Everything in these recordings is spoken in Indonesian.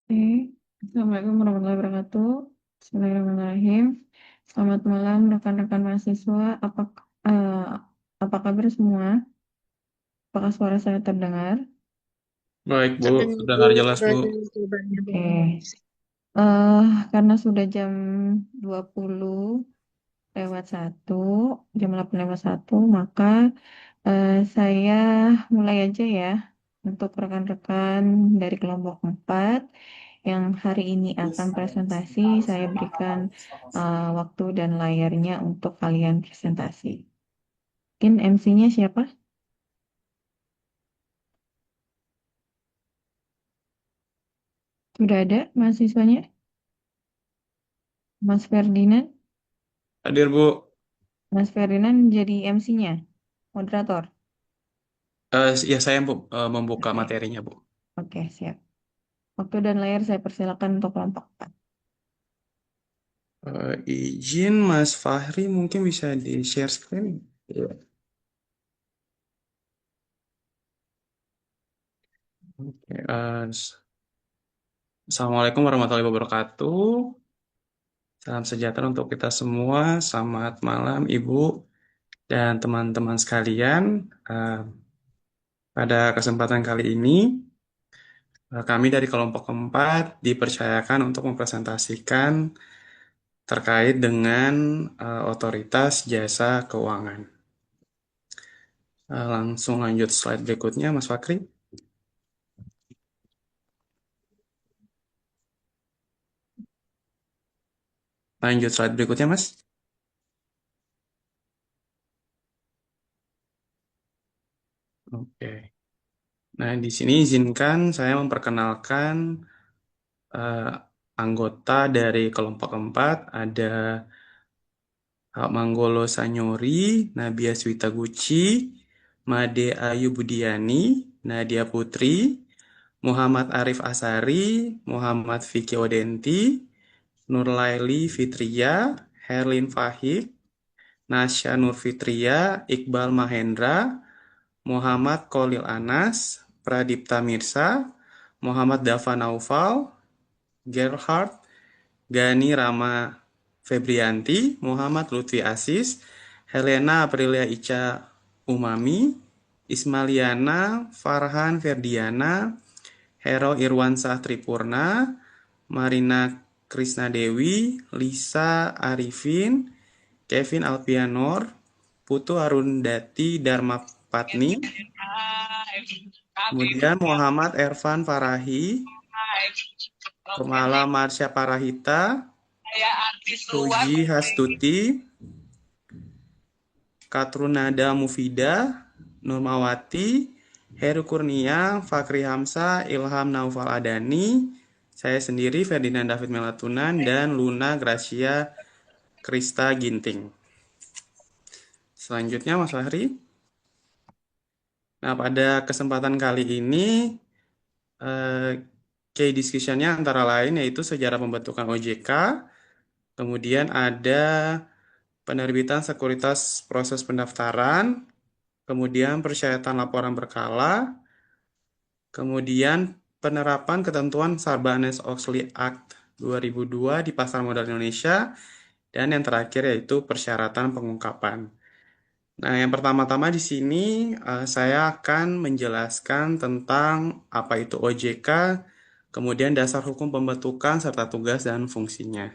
Oke. Assalamualaikum warahmatullahi wabarakatuh. Bismillahirrahmanirrahim. Selamat malam rekan-rekan mahasiswa. Eh, apa kabar semua? Apakah suara saya terdengar? Baik, Bu. Terdengar Bu, Terdengar jelas, Bu. dengan jawabannya Bu. Oke. Eh, karena sudah jam 20:01, jam 8:01, maka saya mulai aja ya untuk rekan-rekan dari kelompok 4 yang hari ini akan presentasi. Saya berikan waktu dan layarnya untuk kalian presentasi. Mungkin MC-nya siapa? Sudah ada mahasiswanya? Mas Ferdinand? Hadir, Bu. Mas Ferdinand jadi MC-nya, moderator. Ya, saya membuka Oke, materinya, Bu. oke, siap. Waktu dan layar saya persilakan untuk kelompok 4. Izin Mas Fahri mungkin bisa di-share screen. Iya. Oke, Assalamualaikum warahmatullahi wabarakatuh. Salam sejahtera untuk kita semua. Selamat malam, Ibu dan teman-teman sekalian. Eh, Pada kesempatan kali ini, kami dari kelompok keempat dipercayakan untuk mempresentasikan terkait dengan otoritas jasa keuangan. Langsung lanjut slide berikutnya, Mas Fakri. Lanjut slide berikutnya, Mas. Oke. Nah, di sini izinkan saya memperkenalkan eh, anggota dari kelompok keempat. Ada Pak Manggolo Sanyori, Nabia Swita Guci, Made Ayu Budiani, Nadia Putri, Muhammad Arif Asari, Muhammad Vicky Odenti, Nurlaili Fitria, Herlin Fahik, Nasya Nurfitria, Iqbal Mahendra, Muhammad Kolil Anas, Pradipta Mirsa, Muhammad Dava Naufal, Gerhard, Gani Rama Febrianti, Muhammad Lutfi Asis, Helena Aprilia Ica Umami, Ismaliana Farhan Ferdiana, Hero Irwansah Tripurna, Marina Krisnadewi, Lisa Arifin, Kevin Alpianor, Putu Arundati Dharma Patni, kemudian Muhammad Ervan Farahi, Komala Marsha Parahita, Puji Hastuti, Katrunada Mufida, Nurmawati, Heru Kurnia, Fakri Hamzah, Ilham Naufal Adani, saya sendiri Ferdinand David Melatunan, dan Luna Gracia Krista Ginting. Selanjutnya Mas Fahri. Nah, pada kesempatan kali ini key discussion-nya antara lain yaitu sejarah pembentukan OJK, kemudian ada penerbitan sekuritas proses pendaftaran, kemudian persyaratan laporan berkala, kemudian penerapan ketentuan Sarbanes-Oxley Act 2002 di pasar modal Indonesia, dan yang terakhir yaitu persyaratan pengungkapan. Nah, yang pertama-tama di sini saya akan menjelaskan tentang apa itu OJK, kemudian dasar hukum pembentukan serta tugas dan fungsinya.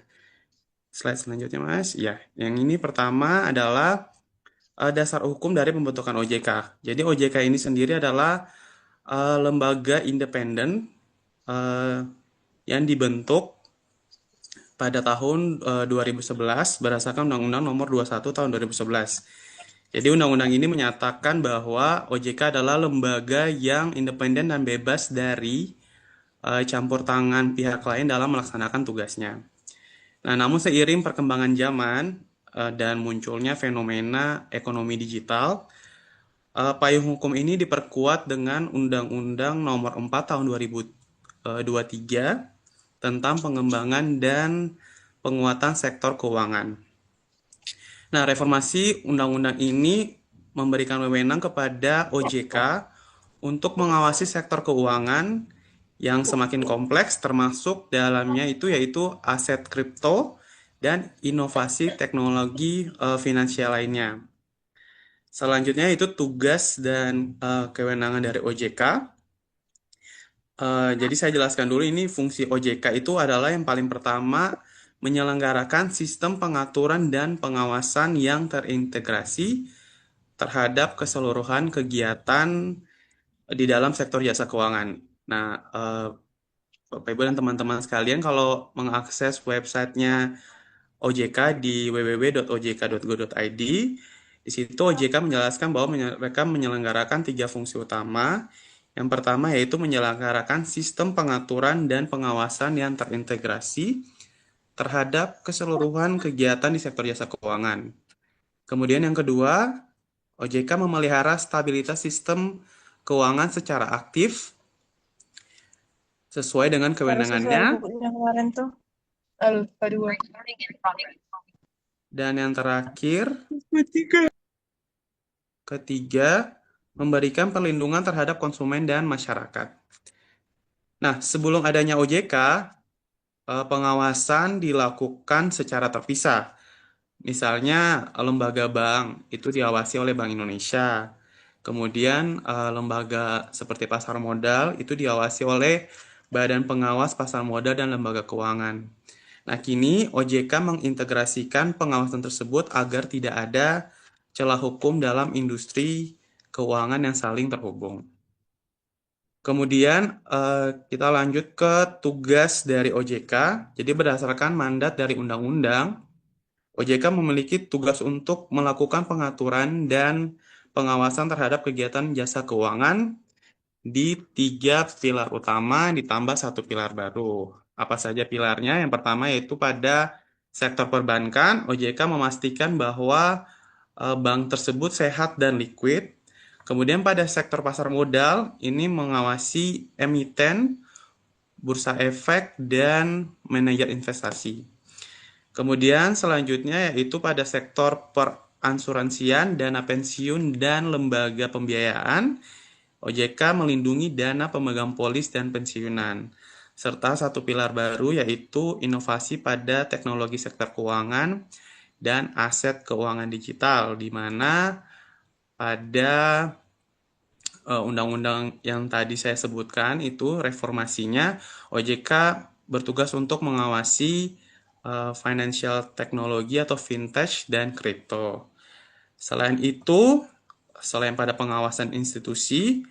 Slide selanjutnya, Mas. Ya, yang ini pertama adalah dasar hukum dari pembentukan OJK. Jadi OJK ini sendiri adalah lembaga independen eh, yang dibentuk pada tahun 2011 berdasarkan Undang-Undang Nomor 21 Tahun 2011. Jadi undang-undang ini menyatakan bahwa OJK adalah lembaga yang independen dan bebas dari campur tangan pihak lain dalam melaksanakan tugasnya. Nah, namun seiring perkembangan zaman dan munculnya fenomena ekonomi digital, payung hukum ini diperkuat dengan Undang-Undang Nomor 4 Tahun 2023 tentang pengembangan dan penguatan sektor keuangan. Nah, reformasi undang-undang ini memberikan wewenang kepada OJK untuk mengawasi sektor keuangan yang semakin kompleks termasuk dalamnya itu yaitu aset kripto dan inovasi teknologi finansial lainnya. Selanjutnya itu tugas dan kewenangan dari OJK. Jadi saya jelaskan dulu ini fungsi OJK itu adalah yang paling pertama menyelenggarakan sistem pengaturan dan pengawasan yang terintegrasi terhadap keseluruhan kegiatan di dalam sektor jasa keuangan. Nah, Bapak Ibu dan teman-teman sekalian, kalau mengakses websitenya OJK di www.ojk.go.id, di situ OJK menjelaskan bahwa mereka menyelenggarakan tiga fungsi utama. Yang pertama yaitu menyelenggarakan sistem pengaturan dan pengawasan yang terintegrasi terhadap keseluruhan kegiatan di sektor jasa keuangan. Kemudian yang kedua, OJK memelihara stabilitas sistem keuangan secara aktif sesuai dengan Harus sesuai kewenangannya. bukunya kemarin tuh. Lupa dua. Dan yang terakhir, ketiga, memberikan perlindungan terhadap konsumen dan masyarakat. Nah, sebelum adanya OJK, pengawasan dilakukan secara terpisah. Misalnya, lembaga bank itu diawasi oleh Bank Indonesia. Kemudian, lembaga seperti pasar modal itu diawasi oleh Badan Pengawas Pasar Modal dan Lembaga Keuangan. Nah, kini OJK mengintegrasikan pengawasan tersebut agar tidak ada celah hukum dalam industri keuangan yang saling terhubung. Kemudian kita lanjut ke tugas dari OJK. Jadi berdasarkan mandat dari undang-undang, OJK memiliki tugas untuk melakukan pengaturan dan pengawasan terhadap kegiatan jasa keuangan di tiga pilar utama ditambah satu pilar baru. Apa saja pilarnya? Yang pertama yaitu pada sektor perbankan, OJK memastikan bahwa bank tersebut sehat dan liquid. Kemudian pada sektor pasar modal, ini mengawasi emiten, bursa efek, dan manajer investasi. Kemudian selanjutnya yaitu pada sektor peransuransian, dana pensiun, dan lembaga pembiayaan, OJK melindungi dana pemegang polis dan pensiunan, serta satu pilar baru yaitu inovasi pada teknologi sektor keuangan dan aset keuangan digital, di mana pada undang-undang yang tadi saya sebutkan itu reformasinya, OJK bertugas untuk mengawasi financial teknologi atau fintech dan kripto. Selain itu, selain pada pengawasan institusi,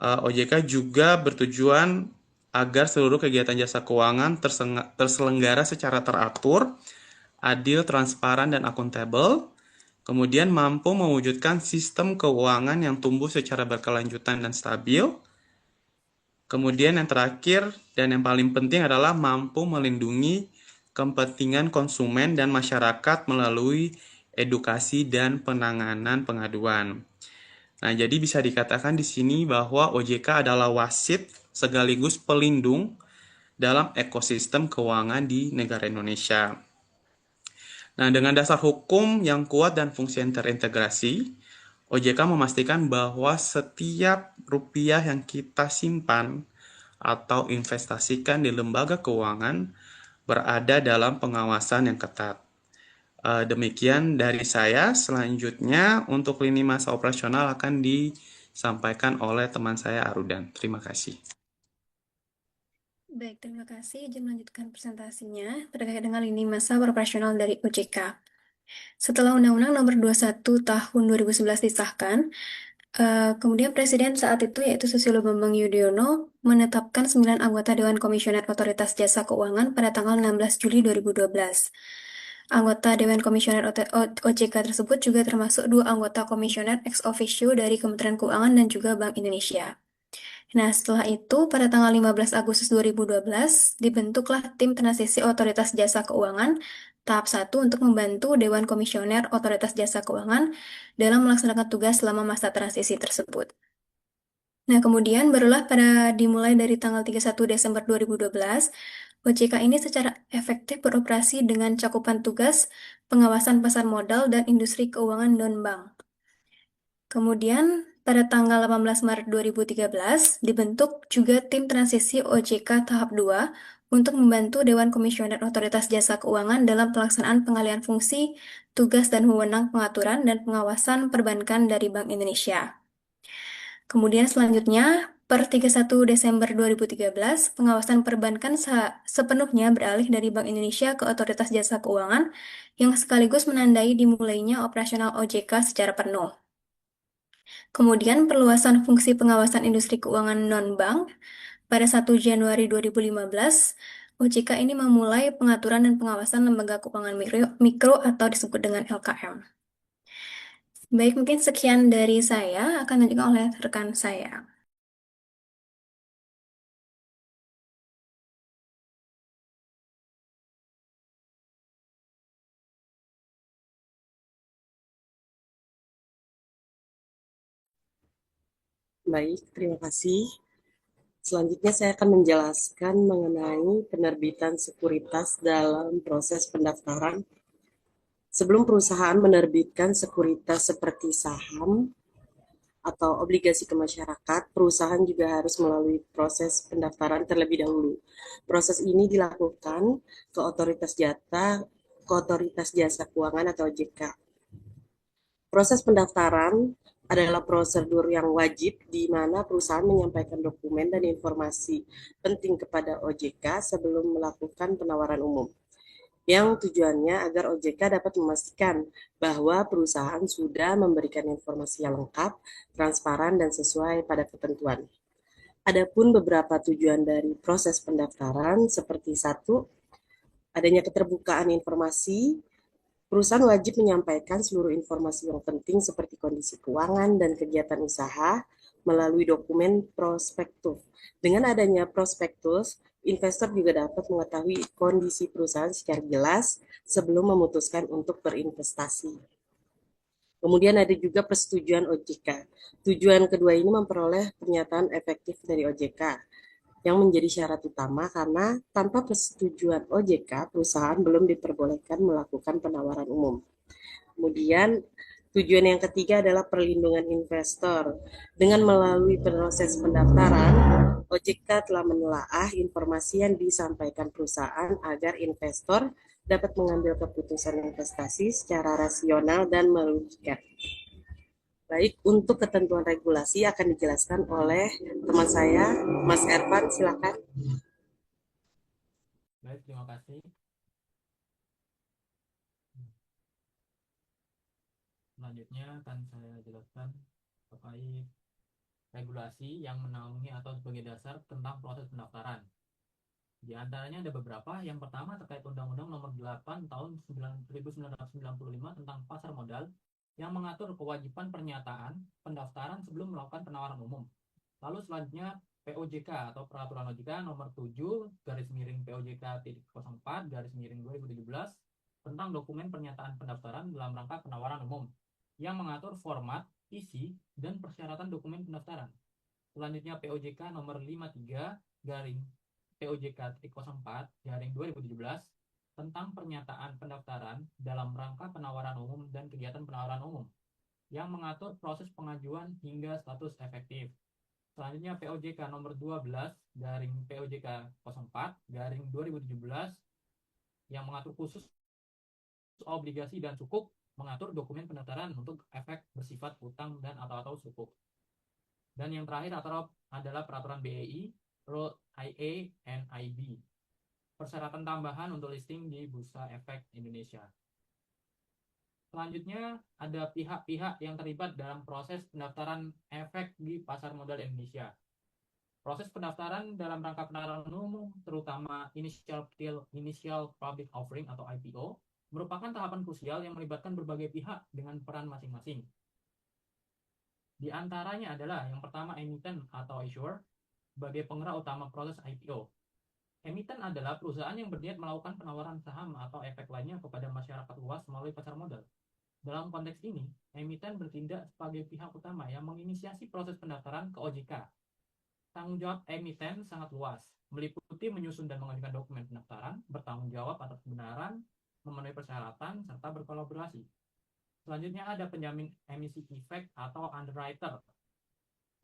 OJK juga bertujuan agar seluruh kegiatan jasa keuangan terselenggara secara teratur, adil, transparan, dan akuntabel, kemudian mampu mewujudkan sistem keuangan yang tumbuh secara berkelanjutan dan stabil, kemudian yang terakhir dan yang paling penting adalah mampu melindungi kepentingan konsumen dan masyarakat melalui edukasi dan penanganan pengaduan. Nah, jadi bisa dikatakan di sini bahwa OJK adalah wasit sekaligus pelindung dalam ekosistem keuangan di negara Indonesia. Nah, dengan dasar hukum yang kuat dan fungsi yang terintegrasi, OJK memastikan bahwa setiap rupiah yang kita simpan atau investasikan di lembaga keuangan berada dalam pengawasan yang ketat. Demikian dari saya. Selanjutnya untuk lini masa operasional akan disampaikan oleh teman saya Arudan. Terima kasih. Baik, terima kasih. Izin melanjutkan presentasinya terkait dengan lini masa operasional dari OJK. Setelah Undang-Undang Nomor 21 Tahun 2011 disahkan, kemudian Presiden saat itu yaitu Susilo Bambang Yudhoyono menetapkan 9 anggota Dewan Komisioner Otoritas Jasa Keuangan pada tanggal 16 Juli 2012. Anggota Dewan Komisioner OJK tersebut juga termasuk 2 anggota komisioner ex officio dari Kementerian Keuangan dan juga Bank Indonesia. Nah, setelah itu, pada tanggal 15 Agustus 2012, dibentuklah Tim Transisi Otoritas Jasa Keuangan tahap 1 untuk membantu Dewan Komisioner Otoritas Jasa Keuangan dalam melaksanakan tugas selama masa transisi tersebut. Nah, kemudian barulah dimulai dari tanggal 31 Desember 2012, OJK ini secara efektif beroperasi dengan cakupan tugas pengawasan pasar modal dan industri keuangan non-bank. Kemudian, pada tanggal 18 Maret 2013 dibentuk juga tim transisi OJK tahap 2 untuk membantu Dewan Komisioner Otoritas Jasa Keuangan dalam pelaksanaan pengalihan fungsi, tugas dan wewenang pengaturan dan pengawasan perbankan dari Bank Indonesia. Kemudian selanjutnya, per 31 Desember 2013, pengawasan perbankan sepenuhnya beralih dari Bank Indonesia ke Otoritas Jasa Keuangan yang sekaligus menandai dimulainya operasional OJK secara penuh. Kemudian perluasan fungsi pengawasan industri keuangan non-bank pada 1 Januari 2015, OJK ini memulai pengaturan dan pengawasan lembaga keuangan mikro atau disebut dengan LKM. Baik, mungkin sekian dari saya, akan dilanjutkan oleh rekan saya. Baik, terima kasih. Selanjutnya saya akan menjelaskan mengenai penerbitan sekuritas dalam proses pendaftaran. Sebelum perusahaan menerbitkan sekuritas seperti saham atau obligasi ke masyarakat, perusahaan juga harus melalui proses pendaftaran terlebih dahulu. Proses ini dilakukan ke Otoritas Jasa Keuangan atau OJK. Proses pendaftaran adalah prosedur yang wajib di mana perusahaan menyampaikan dokumen dan informasi penting kepada OJK sebelum melakukan penawaran umum, yang tujuannya agar OJK dapat memastikan bahwa perusahaan sudah memberikan informasi yang lengkap, transparan, dan sesuai pada ketentuan. Adapun beberapa tujuan dari proses pendaftaran seperti 1, adanya keterbukaan informasi. Perusahaan wajib menyampaikan seluruh informasi yang penting seperti kondisi keuangan dan kegiatan usaha melalui dokumen prospektus. Dengan adanya prospektus, investor juga dapat mengetahui kondisi perusahaan secara jelas sebelum memutuskan untuk berinvestasi. Kemudian ada juga persetujuan OJK. Tujuan kedua ini memperoleh pernyataan efektif dari OJK yang menjadi syarat utama karena tanpa persetujuan OJK, perusahaan belum diperbolehkan melakukan penawaran umum. Kemudian tujuan yang ketiga adalah perlindungan investor. Dengan melalui proses pendaftaran, OJK telah menelaah informasi yang disampaikan perusahaan agar investor dapat mengambil keputusan investasi secara rasional dan melogika. Baik, untuk ketentuan regulasi akan dijelaskan oleh teman saya, Mas Ervan, silakan. Baik, terima kasih. Selanjutnya akan saya jelaskan terkait regulasi yang menaungi atau sebagai dasar tentang proses pendaftaran. Di antaranya ada beberapa. Yang pertama terkait Undang-Undang Nomor 8 Tahun 1995 tentang Pasar Modal yang mengatur kewajiban pernyataan pendaftaran sebelum melakukan penawaran umum. Lalu selanjutnya POJK atau Peraturan OJK Nomor 7/POJK.04/2017 tentang dokumen pernyataan pendaftaran dalam rangka penawaran umum yang mengatur format, isi, dan persyaratan dokumen pendaftaran. Selanjutnya POJK Nomor 53/POJK.04/2017 tentang pernyataan pendaftaran dalam rangka penawaran umum dan kegiatan penawaran umum yang mengatur proses pengajuan hingga status efektif. Selanjutnya POJK Nomor 12/POJK.04/2017 yang mengatur khusus obligasi dan sukuk, mengatur dokumen pendaftaran untuk efek bersifat utang dan atau sukuk. Dan yang terakhir adalah Peraturan BEI, Rule IA and IB, persyaratan tambahan untuk listing di Bursa Efek Indonesia. Selanjutnya ada pihak-pihak yang terlibat dalam proses pendaftaran efek di pasar modal Indonesia. Proses pendaftaran dalam rangka penawaran umum, terutama initial public offering atau IPO, merupakan tahapan krusial yang melibatkan berbagai pihak dengan peran masing-masing. Di antaranya adalah yang pertama emiten atau issuer sebagai penggerak utama proses IPO. Emiten adalah perusahaan yang berniat melakukan penawaran saham atau efek lainnya kepada masyarakat luas melalui pasar modal. Dalam konteks ini, emiten bertindak sebagai pihak utama yang menginisiasi proses pendaftaran ke OJK. Tanggung jawab emiten sangat luas, meliputi menyusun dan mengajukan dokumen pendaftaran, bertanggung jawab atas kebenaran, memenuhi persyaratan, serta berkolaborasi. Selanjutnya ada penjamin emisi efek atau underwriter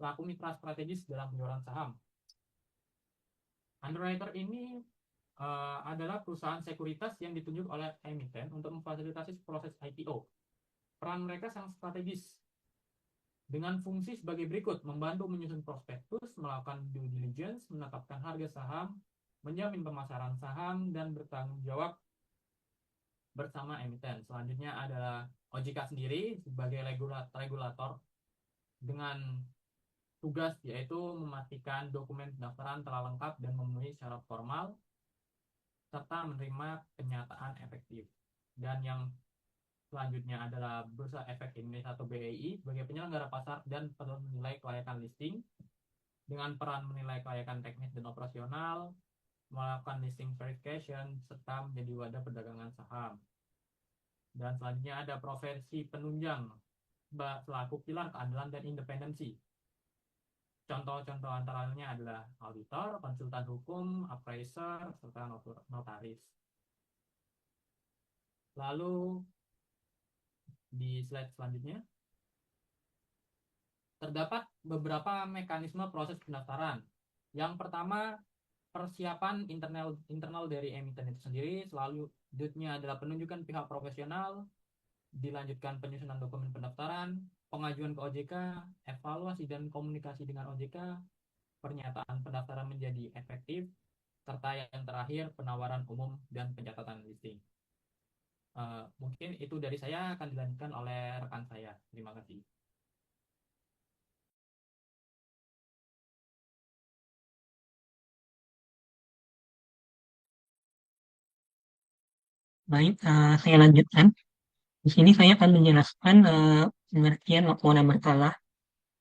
pelaku mitra strategis dalam penjualan saham. Underwriter ini adalah perusahaan sekuritas yang ditunjuk oleh emiten untuk memfasilitasi proses IPO. Peran mereka sangat strategis dengan fungsi sebagai berikut: membantu menyusun prospektus, melakukan due diligence, menetapkan harga saham, menjamin pemasaran saham, dan bertanggung jawab bersama emiten. Selanjutnya adalah OJK sendiri sebagai regulator dengan tugas yaitu memastikan dokumen pendaftaran telah lengkap dan memenuhi syarat formal serta menerima kenyataan efektif. Dan yang selanjutnya adalah Bursa Efek Indonesia atau BEI sebagai penyelenggara pasar dan penilai kelayakan listing dengan peran menilai kelayakan teknis dan operasional, melakukan listing verification, serta menjadi wadah perdagangan saham. Dan selanjutnya ada profesi penunjang selaku pilar keadilan dan independensi. Contoh-contoh antaranya adalah auditor, konsultan hukum, appraiser, serta notaris. Lalu di slide selanjutnya terdapat beberapa mekanisme proses pendaftaran. Yang pertama, persiapan internal dari emiten itu sendiri. Selanjutnya adalah penunjukan pihak profesional, dilanjutkan penyusunan dokumen pendaftaran, pengajuan ke OJK, evaluasi dan komunikasi dengan OJK, pernyataan pendaftaran menjadi efektif, serta yang terakhir penawaran umum dan pencatatan listing. Mungkin itu dari saya, akan dilanjutkan oleh rekan saya. Terima kasih. Baik, saya lanjutkan. Di sini saya akan menjelaskan pengertian laporan berkala.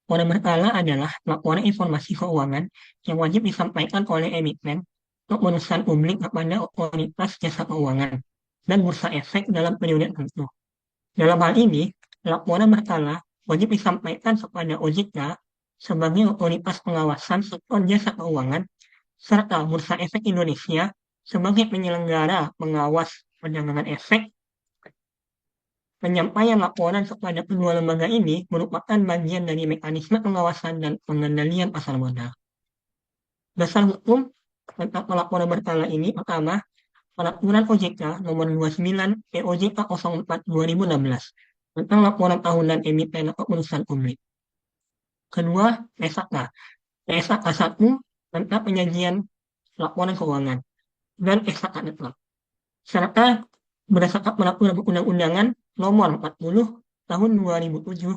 Laporan berkala adalah laporan informasi keuangan yang wajib disampaikan oleh emiten untuk perusahaan publik kepada otoritas jasa keuangan dan bursa efek dalam periode tertentu. Dalam hal ini, laporan berkala wajib disampaikan kepada OJK sebagai otoritas pengawasan sektor jasa keuangan serta Bursa Efek Indonesia sebagai penyelenggara pengawas perdagangan efek. Penyampaian laporan kepada kedua lembaga ini merupakan bagian dari mekanisme pengawasan dan pengendalian pasar modal. Dasar hukum tentang pelaporan berkala ini pertama, Peraturan OJK Nomor 29 POJK 04 2016 tentang laporan tahunan emiten atau perusahaan publik. Kedua, PSAK. PSAK 1 tentang penyajian laporan keuangan dan SAK network. Serta berdasarkan peraturan perundang-undangan Nomor 40 Tahun 2007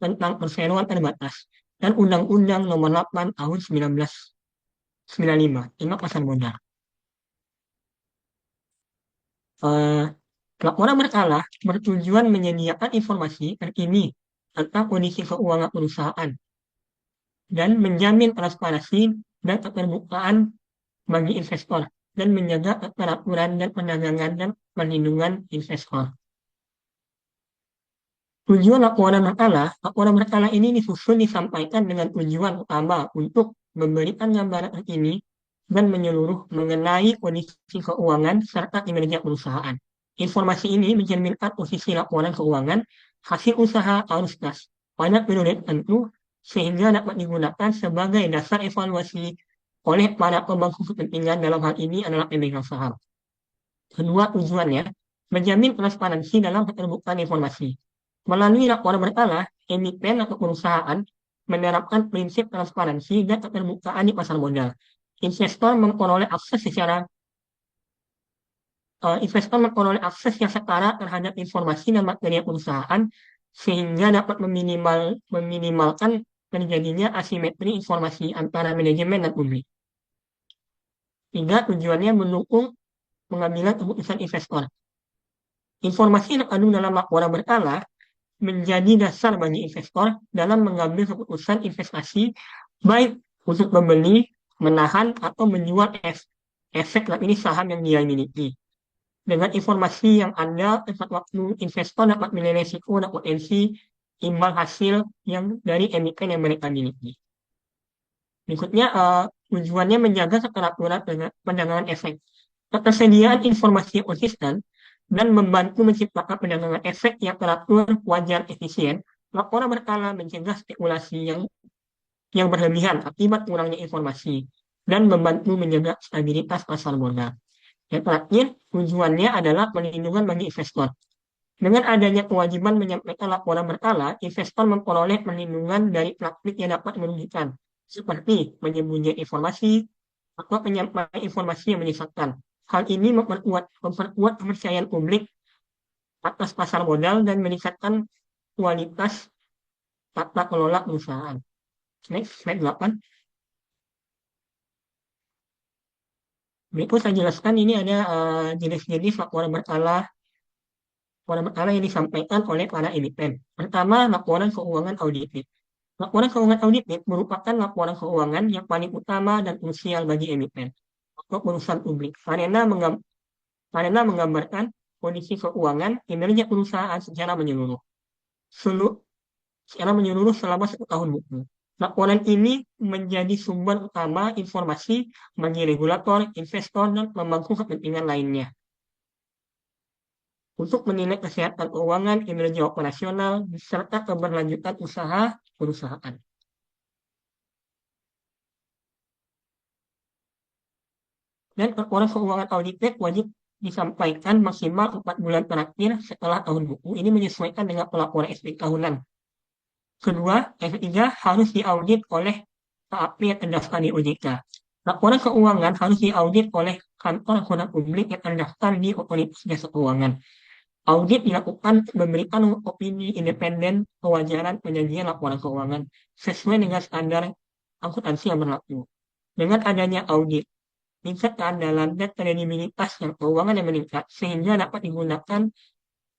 tentang perseroan terbatas dan Undang-Undang Nomor 8 Tahun 1995 tentang pasar modal. Laporan berkala bertujuan menyediakan informasi terkini tentang kondisi keuangan perusahaan dan menjamin transparansi dan keterbukaan bagi investor dan menjaga keteraturan dan perdagangan dan perlindungan investor. Tujuan laporan berkala ini disusun disampaikan dengan tujuan utama untuk memberikan gambaran terkini dan menyeluruh mengenai kondisi keuangan serta kinerja perusahaan. Informasi ini mencerminkan posisi laporan keuangan hasil usaha arus kas pada periode tertentu sehingga dapat digunakan sebagai dasar evaluasi oleh para pemangku kepentingan, dalam hal ini adalah pemegang saham. Kedua tujuannya, menjamin transparansi dalam keterbukaan informasi. Melalui laporan berkala, emiten atau perusahaan menerapkan prinsip transparansi dan keterbukaan di pasar modal. Investor memperoleh akses yang setara terhadap informasi dan materi perusahaan sehingga dapat meminimalkan terjadinya asimetri informasi antara manajemen dan publik. Tiga, tujuannya mendukung pengambilan keputusan investor. Informasi yang terkandung dalam laporan berkala menjadi dasar bagi investor dalam mengambil keputusan investasi baik untuk membeli, menahan, atau menjual efek ini saham yang dia miliki. Dengan informasi yang ada, tepat waktu investor dapat menilai risiko dan potensi imbal hasil yang dari emiten yang mereka miliki. Berikutnya, tujuannya menjaga keteraturan perdagangan efek. Ketersediaan informasi yang konsisten dan membantu menciptakan perdagangan efek yang teratur, wajar, efisien. Laporan berkala mencegah spekulasi yang yang berlebihan akibat kurangnya informasi dan membantu menjaga stabilitas pasar modal. Yang terakhir, tujuannya adalah perlindungan bagi investor. Dengan adanya kewajiban menyampaikan laporan berkala, investor memperoleh perlindungan dari praktik yang dapat merugikan, seperti menyembunyikan informasi atau penyampaian informasi yang menyesatkan. Hal ini memperkuat kepercayaan publik atas pasar modal dan meningkatkan kualitas tata kelola perusahaan. Next, slide 8. Berikut saya jelaskan ini ada jenis-jenis laporan berkala yang disampaikan oleh para emiten. Pertama, laporan keuangan audited. Laporan keuangan audited merupakan laporan keuangan yang paling utama dan krusial bagi emiten atau perusahaan publik karena menggambarkan kondisi keuangan kinerja perusahaan secara menyeluruh. Selama 1 tahun buku. Laporan ini menjadi sumber utama informasi bagi regulator, investor, dan pemangku kepentingan lainnya untuk menilai kesehatan keuangan, kinerja operasional, serta keberlanjutan usaha perusahaan. Dan laporan keuangan audited wajib disampaikan maksimal 4 bulan terakhir setelah tahun buku. Ini menyesuaikan dengan pelaporan SP tahunan. Kedua, yang ketiga harus diaudit oleh KAP yang terdaftar di OJK. Laporan keuangan harus diaudit oleh kantor akuntan publik yang terdaftar di Otoritas Jasa Keuangan. Audit dilakukan memberikan opini independen kewajaran penyajian laporan keuangan sesuai dengan standar akuntansi yang berlaku. Dengan adanya audit, tingkat keandalan dan kredibilitas yang keuangan yang meningkat sehingga dapat digunakan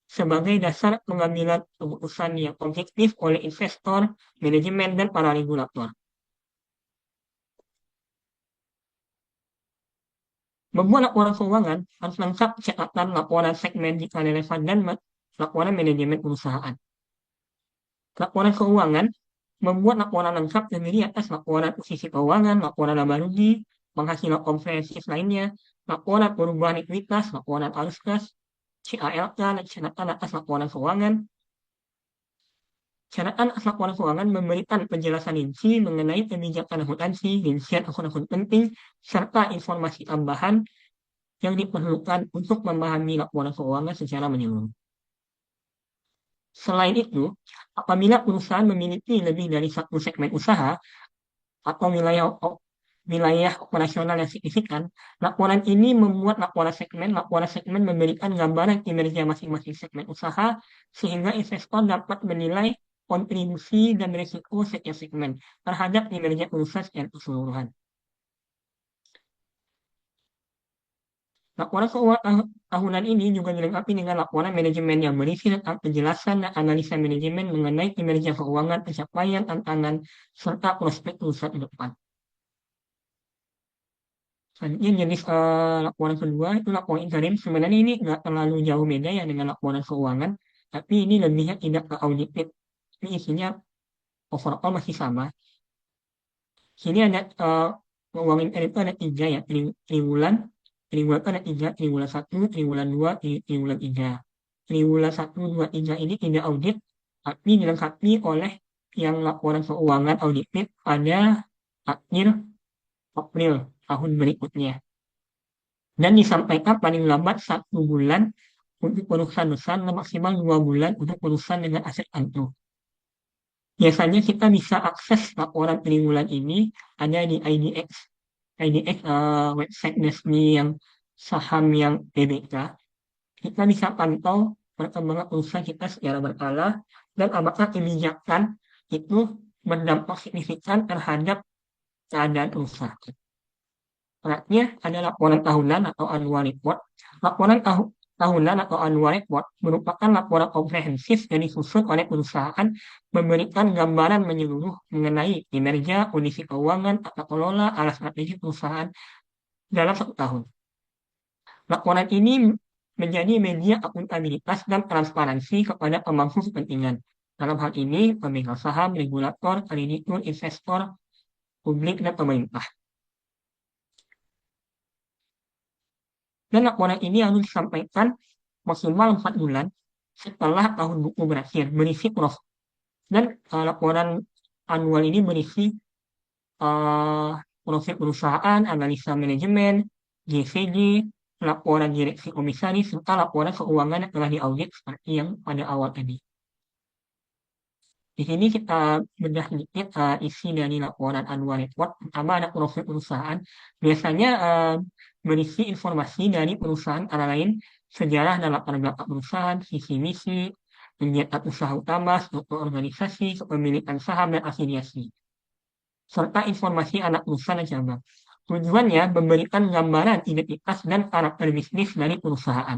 sebagai dasar pengambilan keputusan yang objektif oleh investor, manajemen, dan para regulator. Membuat laporan keuangan harus lengkap catatan laporan segmen jika relevan dan laporan manajemen perusahaan. Laporan keuangan membuat laporan lengkap terdiri atas laporan posisi keuangan, laporan laba rugi, penghasilan komprehensif lainnya, laporan perubahan likuiditas, laporan arus kas, CALK, dan catatan atas laporan keuangan. Catatan atas laporan keuangan memberikan penjelasan rinci mengenai kebijakan akuntansi, rincian akun-akun penting, serta informasi tambahan yang diperlukan untuk memahami laporan keuangan secara menyeluruh. Selain itu, apabila perusahaan memiliki lebih dari satu segmen usaha atau wilayah operasional yang signifikan, laporan ini membuat laporan segmen memberikan gambaran kinerja masing-masing segmen usaha sehingga investor dapat menilai kontribusi dan risiko setiap segmen terhadap kinerja perusahaan secara keseluruhan. Laporan keuangan tahunan ini juga dilengkapi dengan laporan manajemen yang berisi tentang penjelasan dan analisa manajemen mengenai kinerja keuangan, pencapaian, tantangan, serta prospek perusahaan ke depan. Selanjutnya jenis laporan kedua itu laporan interim. Sebenarnya ini nggak terlalu jauh beda ya dengan laporan keuangan, tapi ini lebihnya tidak ke audited. Ini isinya overall masih sama. Sini ada keuangan interim itu ada 3 ya, triwulan. Triwulan itu ada 3, triwulan 1, triwulan 2, triwulan 3. Triwulan 1, 2, 3 ini tidak audit, tapi dilengkapi oleh yang laporan keuangan audited pada akhir April tahun berikutnya. Dan disampaikan paling lambat 1 bulan untuk perusahaan besar dan maksimal 2 bulan untuk perusahaan dengan aset antuh. Biasanya kita bisa akses laporan triwulan ini ada di IDX website resmi yang saham yang TBK. Kita bisa pantau perkembangan perusahaan kita secara berkala dan apakah kebijakan itu berdampak signifikan terhadap keadaan perusahaan. Terakhir ada laporan tahunan atau annual report. Laporan tahunan atau annual report merupakan laporan komprehensif yang disusun oleh perusahaan memberikan gambaran menyeluruh mengenai kinerja, kondisi keuangan, tata kelola, arah strategi perusahaan dalam 1 tahun. Laporan ini menjadi media akuntabilitas dan transparansi kepada pemangku kepentingan. Dalam hal ini, pemegang saham, regulator, kreditur, investor, publik, dan pemerintah. Dan laporan ini harus disampaikan maksimal 4 bulan setelah tahun buku berakhir, berisi dan laporan annual ini berisi proses perusahaan, analisa manajemen, GCG, laporan direksi komisaris, serta laporan keuangan yang telah diaudit seperti yang pada awal tadi. Di sini kita bedah sedikit isi dari laporan annual report. Pertama ada profil perusahaan. Biasanya berisi informasi dari perusahaan antara lain sejarah dan latar belakang perusahaan, visi misi, kegiatan usaha utama, struktur organisasi, kepemilikan saham, dan afiliasi. Serta informasi anak perusahaan dan cabang. Tujuannya memberikan gambaran identitas dan karakter bisnis dari perusahaan.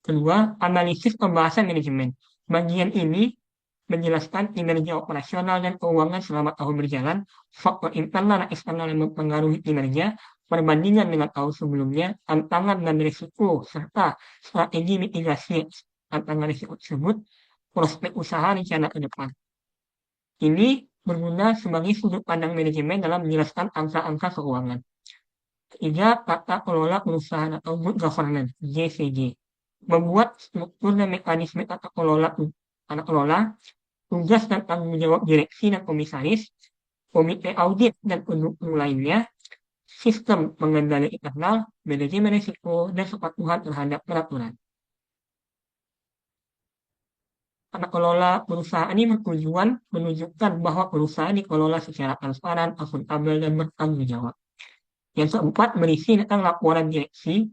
Kedua, analisis pembahasan manajemen. Bagian ini menjelaskan kinerja operasional dan keuangan selama tahun berjalan, faktor internal dan eksternal yang mempengaruhi kinerja, perbandingan dengan tahun sebelumnya, tantangan dan risiko, serta strategi mitigasi tantangan risiko tersebut, prospek usaha rencana ke depan. Ini berguna sebagai sudut pandang manajemen dalam menjelaskan angka-angka keuangan. Ketiga, tata kelola perusahaan atau good governance, GCG. Membuat struktur dan mekanisme tata kelola tugas dan tanggung jawab direksi dan komisaris, komite audit dan pendukung lainnya, sistem pengendali internal, manajemen risiko, dan kepatuhan terhadap peraturan. Tata kelola perusahaan ini bertujuan menunjukkan bahwa perusahaan dikelola secara transparan, akuntabel, dan bertanggung jawab. Yang keempat, berisi tentang laporan direksi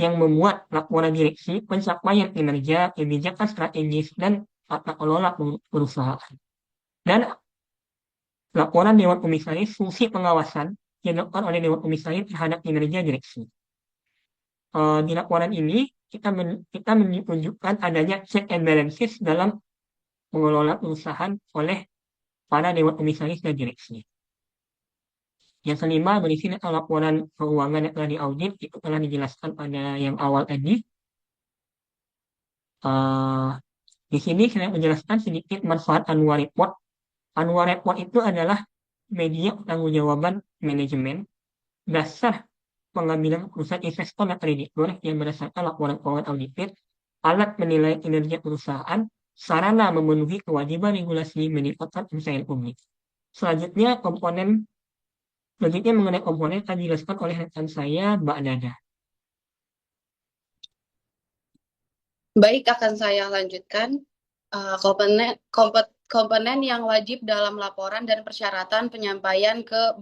yang memuat laporan direksi, pencapaian kinerja, kebijakan strategis, dan tata kelola perusahaan. Dan laporan Dewan Komisaris fungsi pengawasan yang dilakukan oleh Dewan Komisaris terhadap kinerja direksi. Di laporan ini kita menunjukkan adanya check and balances dalam mengelola perusahaan oleh para Dewan Komisaris dan direksi. Yang kelima, berisi tentang laporan keuangan yang telah diaudit, itu telah dijelaskan pada yang awal tadi. Di sini saya menjelaskan sedikit manfaat annual report. Annual report itu adalah media pertanggungjawaban manajemen, dasar pengambilan keputusan investor dan kreditur yang berdasarkan laporan keuangan audited, alat menilai kinerja perusahaan, sarana memenuhi kewajiban regulasi meningkatkan kepercayaan publik. Selanjutnya mengenai komponen akan dijelaskan oleh rekan saya, Mbak Dada. Baik, akan saya lanjutkan. Komponen yang wajib dalam laporan dan persyaratan penyampaian ke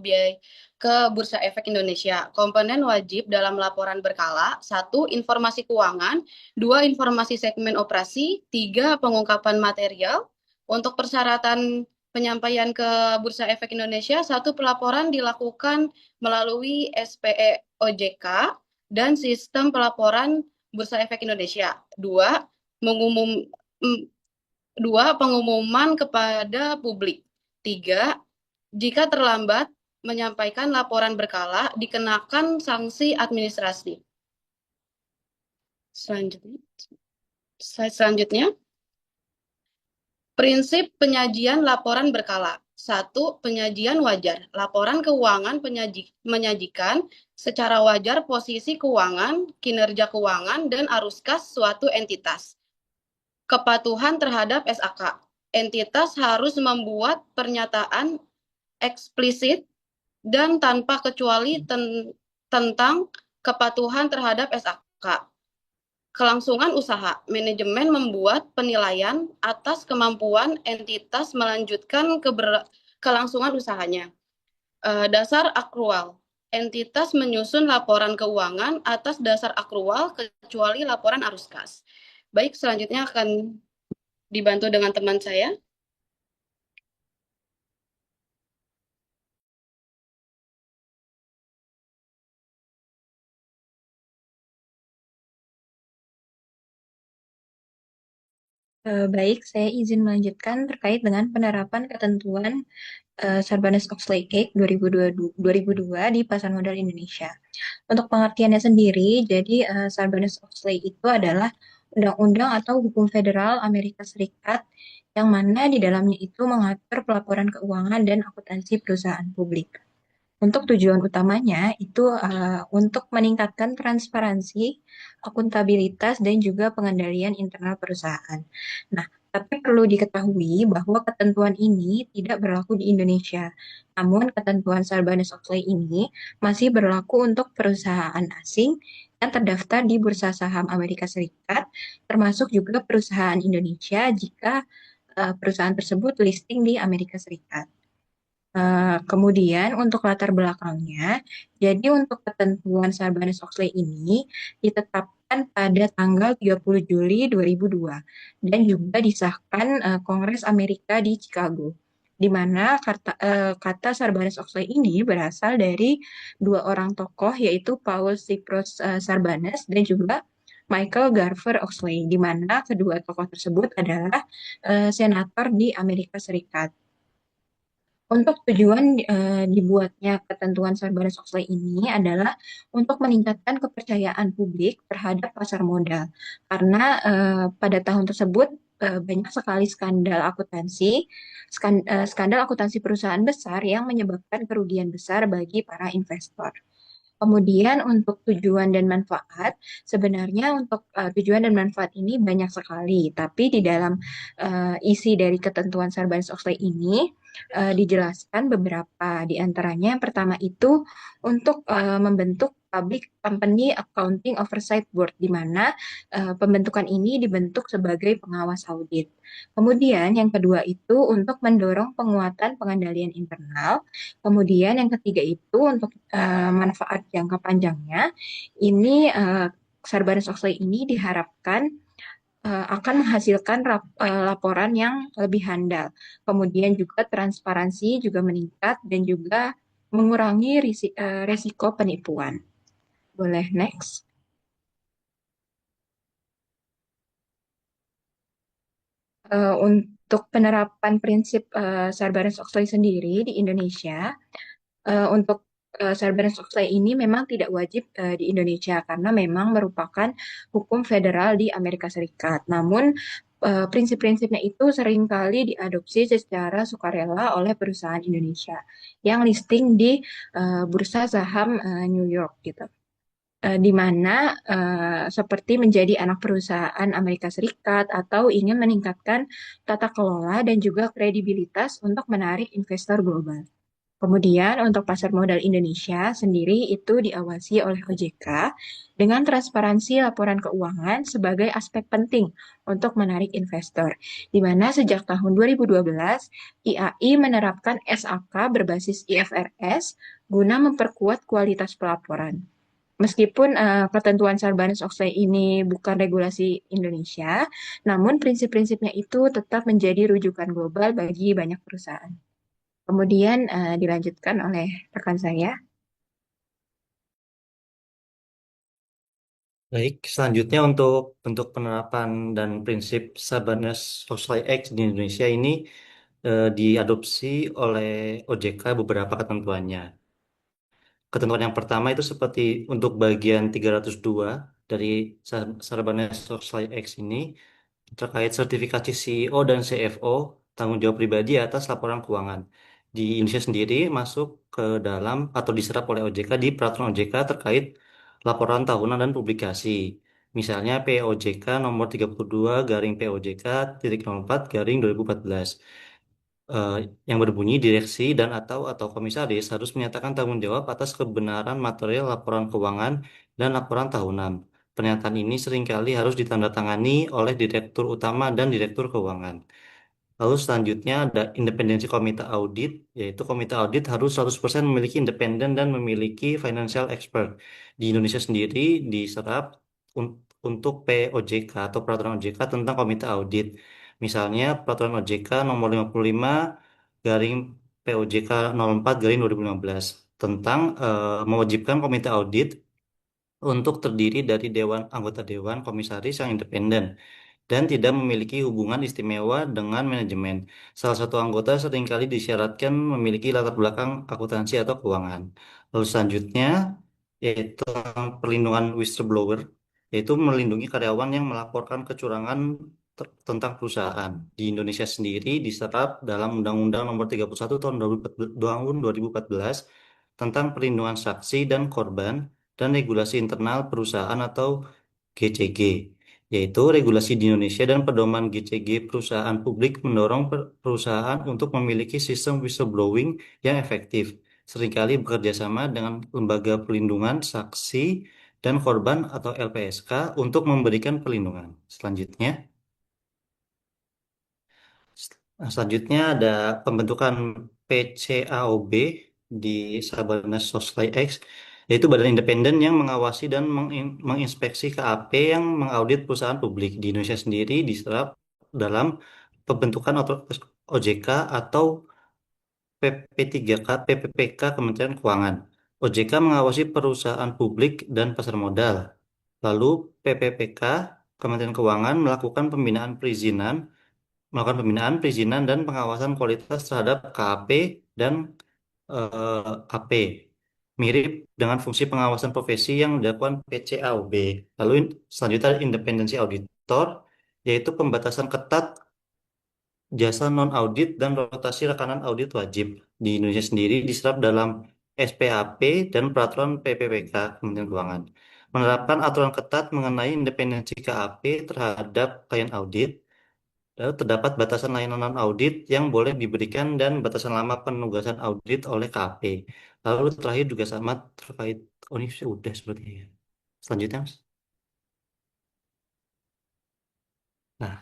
Bursa Efek Indonesia. Komponen wajib dalam laporan berkala: 1. Informasi keuangan, 2. Informasi segmen operasi, 3. Pengungkapan material. Untuk persyaratan penyampaian ke Bursa Efek Indonesia, 1. Pelaporan dilakukan melalui SPE OJK dan sistem pelaporan Bursa Efek Indonesia. 2. Pengumuman kepada publik. 3. Jika terlambat menyampaikan laporan berkala, dikenakan sanksi administratif. Selanjutnya, prinsip penyajian laporan berkala. 1. Penyajian wajar. Laporan keuangan menyajikan secara wajar posisi keuangan, kinerja keuangan, dan arus kas suatu entitas. Kepatuhan terhadap SAK. Entitas harus membuat pernyataan eksplisit dan tanpa kecuali tentang kepatuhan terhadap SAK. Kelangsungan usaha. Manajemen membuat penilaian atas kemampuan entitas melanjutkan kelangsungan usahanya. Dasar akrual. Entitas menyusun laporan keuangan atas dasar akrual kecuali laporan arus kas. Baik, selanjutnya akan dibantu dengan teman saya. Baik, saya izin melanjutkan terkait dengan penerapan ketentuan Sarbanes-Oxley Act 2002 di Pasar Modal Indonesia. Untuk pengertiannya sendiri, jadi Sarbanes-Oxley itu adalah undang-undang atau hukum federal Amerika Serikat yang mana di dalamnya itu mengatur pelaporan keuangan dan akuntansi perusahaan publik. Untuk tujuan utamanya itu untuk meningkatkan transparansi, akuntabilitas, dan juga pengendalian internal perusahaan. Nah, Tapi perlu diketahui bahwa ketentuan ini tidak berlaku di Indonesia. Namun ketentuan Sarbanes-Oxley ini masih berlaku untuk perusahaan asing yang terdaftar di Bursa Saham Amerika Serikat, termasuk juga perusahaan Indonesia jika perusahaan tersebut listing di Amerika Serikat. Kemudian untuk latar belakangnya, jadi untuk ketentuan Sarbanes-Oxley ini ditetapkan pada tanggal 30 Juli 2002 dan juga disahkan Kongres Amerika di Chicago, di mana kata Sarbanes-Oxley ini berasal dari dua orang tokoh yaitu Paul Cyprus Sarbanes dan juga Michael Garver Oxley, di mana kedua tokoh tersebut adalah senator di Amerika Serikat. Untuk tujuan dibuatnya ketentuan Sarbanes-Oxley ini adalah untuk meningkatkan kepercayaan publik terhadap pasar modal. Karena pada tahun tersebut banyak sekali skandal akuntansi perusahaan besar yang menyebabkan kerugian besar bagi para investor. Kemudian untuk tujuan dan manfaat, sebenarnya untuk tujuan dan manfaat ini banyak sekali, tapi di dalam isi dari ketentuan Sarbanes-Oxley ini dijelaskan beberapa di antaranya. Yang pertama itu untuk membentuk Public Company Accounting Oversight Board, di mana pembentukan ini dibentuk sebagai pengawas audit. Kemudian yang kedua itu untuk mendorong penguatan pengendalian internal. Kemudian yang ketiga itu untuk manfaat jangka panjangnya. Ini Sarbanes-Oxley ini diharapkan akan menghasilkan laporan yang lebih handal. Kemudian juga transparansi juga meningkat dan juga mengurangi risiko penipuan. Boleh next. Untuk penerapan prinsip Sarbanes-Oxley sendiri di Indonesia, untuk Sarbanes-Oxley ini memang tidak wajib di Indonesia karena memang merupakan hukum federal di Amerika Serikat. Namun prinsip-prinsipnya itu seringkali diadopsi secara sukarela oleh perusahaan Indonesia yang listing di Bursa Saham New York gitu. Di mana seperti menjadi anak perusahaan Amerika Serikat atau ingin meningkatkan tata kelola dan juga kredibilitas untuk menarik investor global. Kemudian untuk pasar modal Indonesia sendiri itu diawasi oleh OJK dengan transparansi laporan keuangan sebagai aspek penting untuk menarik investor. Di mana sejak tahun 2012, IAI menerapkan SAK berbasis IFRS guna memperkuat kualitas pelaporan. Meskipun ketentuan Sarbanes-Oxley ini bukan regulasi Indonesia, namun prinsip-prinsipnya itu tetap menjadi rujukan global bagi banyak perusahaan. Kemudian dilanjutkan oleh rekan saya. Baik, selanjutnya untuk bentuk penerapan dan prinsip Sarbanes-Oxley Act di Indonesia ini diadopsi oleh OJK beberapa ketentuannya. Ketentuan yang pertama itu seperti untuk bagian 302 dari Sarbanes-Oxley Act ini terkait sertifikasi CEO dan CFO tanggung jawab pribadi atas laporan keuangan. Di Indonesia sendiri masuk ke dalam atau diserap oleh OJK di peraturan OJK terkait laporan tahunan dan publikasi. Misalnya POJK nomor 32 garing POJK titik 04 garing 2014. Yang berbunyi direksi dan atau komisaris harus menyatakan tanggung jawab atas kebenaran material laporan keuangan dan laporan tahunan. Pernyataan ini seringkali harus ditandatangani oleh direktur utama dan direktur keuangan. Lalu selanjutnya ada independensi komite audit, yaitu komite audit harus 100% memiliki independen dan memiliki financial expert. Di Indonesia sendiri diserap untuk POJK atau peraturan OJK tentang komite audit. Misalnya peraturan OJK nomor 55 garing POJK 04 garing 2015 tentang mewajibkan komite audit untuk terdiri dari anggota dewan komisaris yang independen dan tidak memiliki hubungan istimewa dengan manajemen. Salah satu anggota seringkali disyaratkan memiliki latar belakang akuntansi atau keuangan. Lalu selanjutnya yaitu perlindungan whistleblower, yaitu melindungi karyawan yang melaporkan kecurangan tentang perusahaan. Di Indonesia sendiri diserap dalam Undang-Undang Nomor 31 Tahun 2014 tentang perlindungan saksi dan korban dan regulasi internal perusahaan atau GCG. yaitu regulasi di Indonesia dan pedoman GCG perusahaan publik mendorong perusahaan untuk memiliki sistem whistleblowing yang efektif, seringkali bekerja sama dengan lembaga perlindungan saksi dan korban atau LPSK untuk memberikan perlindungan. Selanjutnya ada pembentukan PCAOB di Sabarnas Soslay X, yaitu badan independen yang mengawasi dan menginspeksi KAP yang mengaudit perusahaan publik. Di Indonesia sendiri diserap dalam pembentukan OJK atau PP3K, PPPK Kementerian Keuangan. OJK mengawasi perusahaan publik dan pasar modal. Lalu PPPK Kementerian Keuangan melakukan pembinaan perizinan dan pengawasan kualitas terhadap KAP dan AP. Mirip dengan fungsi pengawasan profesi yang dilakukan PCAOB. Lalu selanjutnya ada independensi auditor, yaitu pembatasan ketat jasa non-audit dan rotasi rekanan audit wajib. Di Indonesia sendiri diserap dalam SPAP dan peraturan PPPK Kementerian Keuangan. Menerapkan aturan ketat mengenai independensi KAP terhadap klien audit. Lalu terdapat batasan layanan non-audit yang boleh diberikan dan batasan lama penugasan audit oleh KAP. Lalu terakhir juga sama terkait, oh ini sudah sepertinya ya. Selanjutnya, Mas. Nah,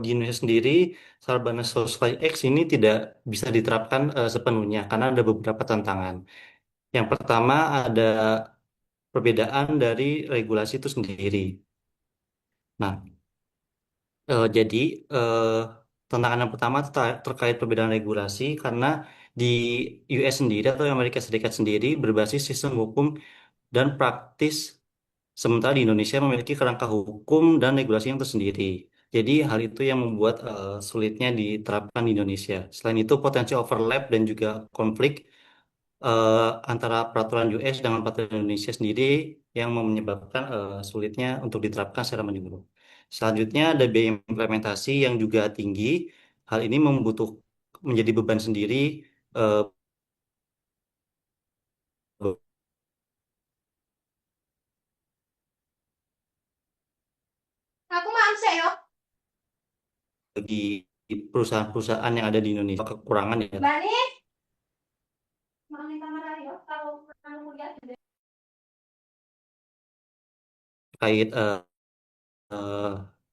di Indonesia sendiri, Sarbanes Oxley X ini tidak bisa diterapkan sepenuhnya karena ada beberapa tantangan. Yang pertama ada perbedaan dari regulasi itu sendiri. Nah, jadi tantangan yang pertama terkait perbedaan regulasi karena di US sendiri atau Amerika Serikat sendiri berbasis sistem hukum dan praktis, sementara di Indonesia memiliki kerangka hukum dan regulasi yang tersendiri. Jadi hal itu yang membuat sulitnya diterapkan di Indonesia. Selain itu potensi overlap dan juga konflik antara peraturan US dengan peraturan Indonesia sendiri yang menyebabkan sulitnya untuk diterapkan secara menyeluruh. Selanjutnya ada biaya implementasi yang juga tinggi. Hal ini menjadi beban sendiri eh, Aku mau yo. bagi perusahaan-perusahaan yang ada di Indonesia. Kekurangan ya Bani, mau minta marah yo kalau kuliah. terkait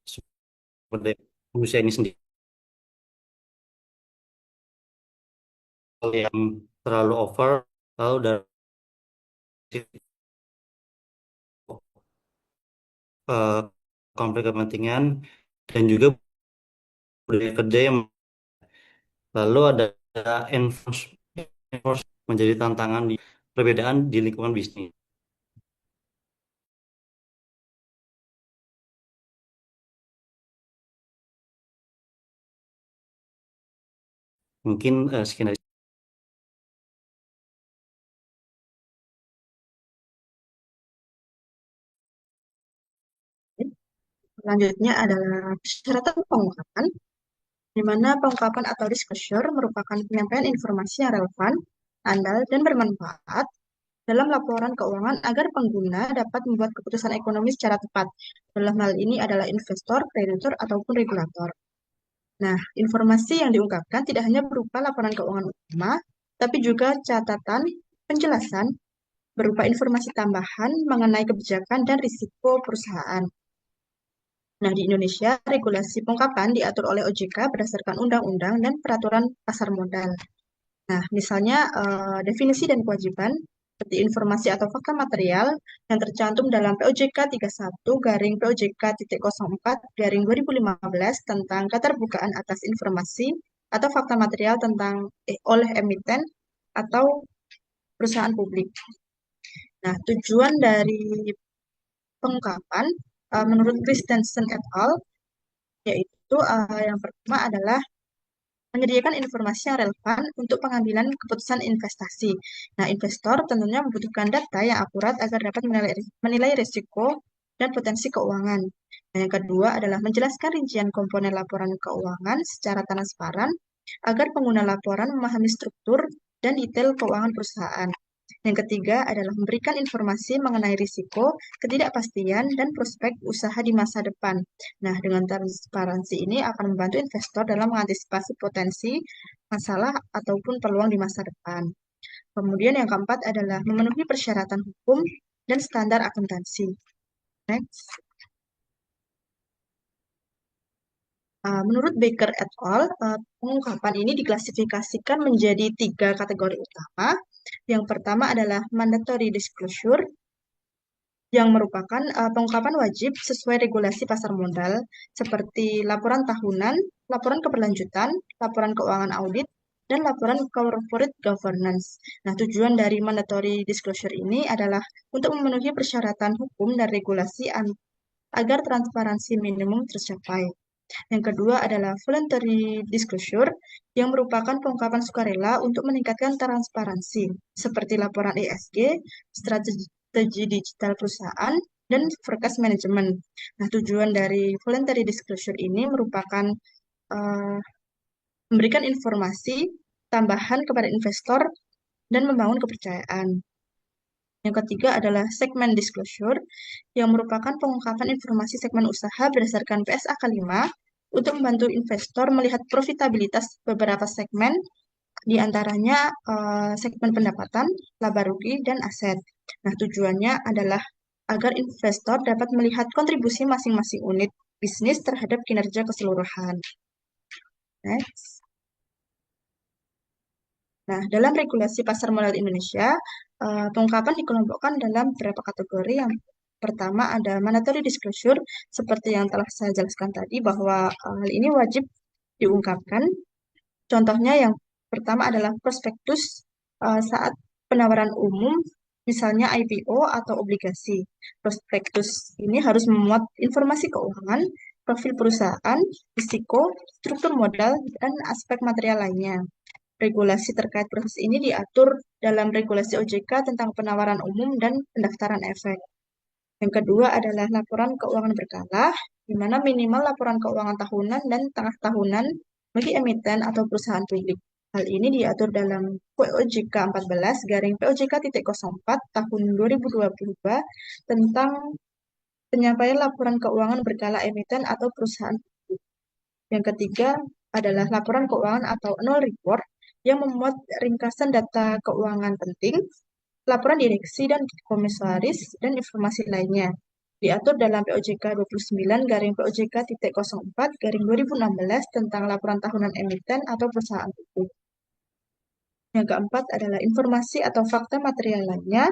sumber daya manusia ini sendiri yang terlalu over, lalu dari eh, konflik kepentingan dan juga budaya kerja yang lalu ada enforcement menjadi tantangan di perbedaan di lingkungan bisnis. Mungkin sekian dari Selanjutnya adalah persyaratan pengungkapan, di mana pengungkapan atau disclosure merupakan penyampaian informasi yang relevan, andal, dan bermanfaat dalam laporan keuangan agar pengguna dapat membuat keputusan ekonomi secara tepat. Dalam hal ini adalah investor, kreditur, ataupun regulator. Nah, informasi yang diungkapkan tidak hanya berupa laporan keuangan utama, tapi juga catatan, penjelasan, berupa informasi tambahan mengenai kebijakan dan risiko perusahaan. Nah, di Indonesia, regulasi pengungkapan diatur oleh OJK berdasarkan undang-undang dan peraturan pasar modal. Nah, misalnya definisi dan kewajiban seperti informasi atau fakta material yang tercantum dalam POJK 31-POJK.04-2015 tentang keterbukaan atas informasi atau fakta material oleh emiten atau perusahaan publik. Nah, tujuan dari pengungkapan menurut Christensen et al. Yaitu yang pertama adalah menyediakan informasi yang relevan untuk pengambilan keputusan investasi. Nah, investor tentunya membutuhkan data yang akurat agar dapat menilai risiko dan potensi keuangan. Nah, yang kedua adalah menjelaskan rincian komponen laporan keuangan secara transparan agar pengguna laporan memahami struktur dan detail keuangan perusahaan. Yang ketiga adalah memberikan informasi mengenai risiko, ketidakpastian, dan prospek usaha di masa depan. Nah, dengan transparansi ini akan membantu investor dalam mengantisipasi potensi masalah ataupun peluang di masa depan. Kemudian yang keempat adalah memenuhi persyaratan hukum dan standar akuntansi. Next. Menurut Baker et al., pengungkapan ini diklasifikasikan menjadi 3 kategori utama. Yang pertama adalah mandatory disclosure, yang merupakan pengungkapan wajib sesuai regulasi pasar modal, seperti laporan tahunan, laporan keberlanjutan, laporan keuangan audit, dan laporan corporate governance. Nah, tujuan dari mandatory disclosure ini adalah untuk memenuhi persyaratan hukum dan regulasi agar transparansi minimum tercapai. Yang kedua adalah voluntary disclosure, yang merupakan pengungkapan sukarela untuk meningkatkan transparansi, seperti laporan ESG, strategi digital perusahaan, dan forecast management. Nah, tujuan dari voluntary disclosure ini merupakan memberikan informasi tambahan kepada investor dan membangun kepercayaan. Yang ketiga adalah segment disclosure, yang merupakan pengungkapan informasi segmen usaha berdasarkan PSAK 5 untuk membantu investor melihat profitabilitas beberapa segmen, di antaranya segmen pendapatan, laba rugi, dan aset. Nah, tujuannya adalah agar investor dapat melihat kontribusi masing-masing unit bisnis terhadap kinerja keseluruhan. Next. Nah, dalam regulasi pasar modal Indonesia, pengungkapan dikelompokkan dalam beberapa kategori. Yang pertama ada mandatory disclosure, seperti yang telah saya jelaskan tadi, bahwa hal ini wajib diungkapkan. Contohnya yang pertama adalah prospektus saat penawaran umum, misalnya IPO atau obligasi. Prospektus ini harus memuat informasi keuangan, profil perusahaan, risiko, struktur modal, dan aspek material lainnya. Regulasi terkait proses ini diatur dalam regulasi OJK tentang penawaran umum dan pendaftaran efek. Yang kedua adalah laporan keuangan berkala, di mana minimal laporan keuangan tahunan dan tengah tahunan bagi emiten atau perusahaan publik. Hal ini diatur dalam POJK 14 garing POJK.04 tahun 2022 tentang penyampaian laporan keuangan berkala emiten atau perusahaan publik. Yang ketiga adalah laporan keuangan atau annual report, yang memuat ringkasan data keuangan penting, laporan direksi dan komisaris, dan informasi lainnya. Diatur dalam POJK 29 garing POJK.04 garing 2016 tentang laporan tahunan emiten atau perusahaan publik. Yang keempat adalah informasi atau fakta material lainnya.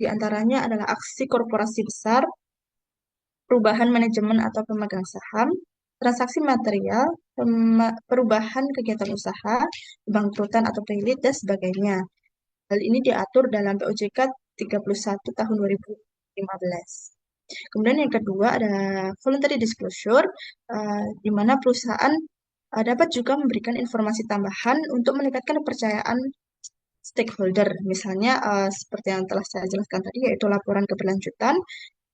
Di antaranya adalah aksi korporasi besar, perubahan manajemen atau pemegang saham, transaksi material, perubahan kegiatan usaha, bangkrutan atau pailit, dan sebagainya. Hal ini diatur dalam POJK 31 tahun 2015. Kemudian yang kedua ada voluntary disclosure, di mana perusahaan dapat juga memberikan informasi tambahan untuk meningkatkan kepercayaan stakeholder. Misalnya seperti yang telah saya jelaskan tadi, yaitu laporan keberlanjutan,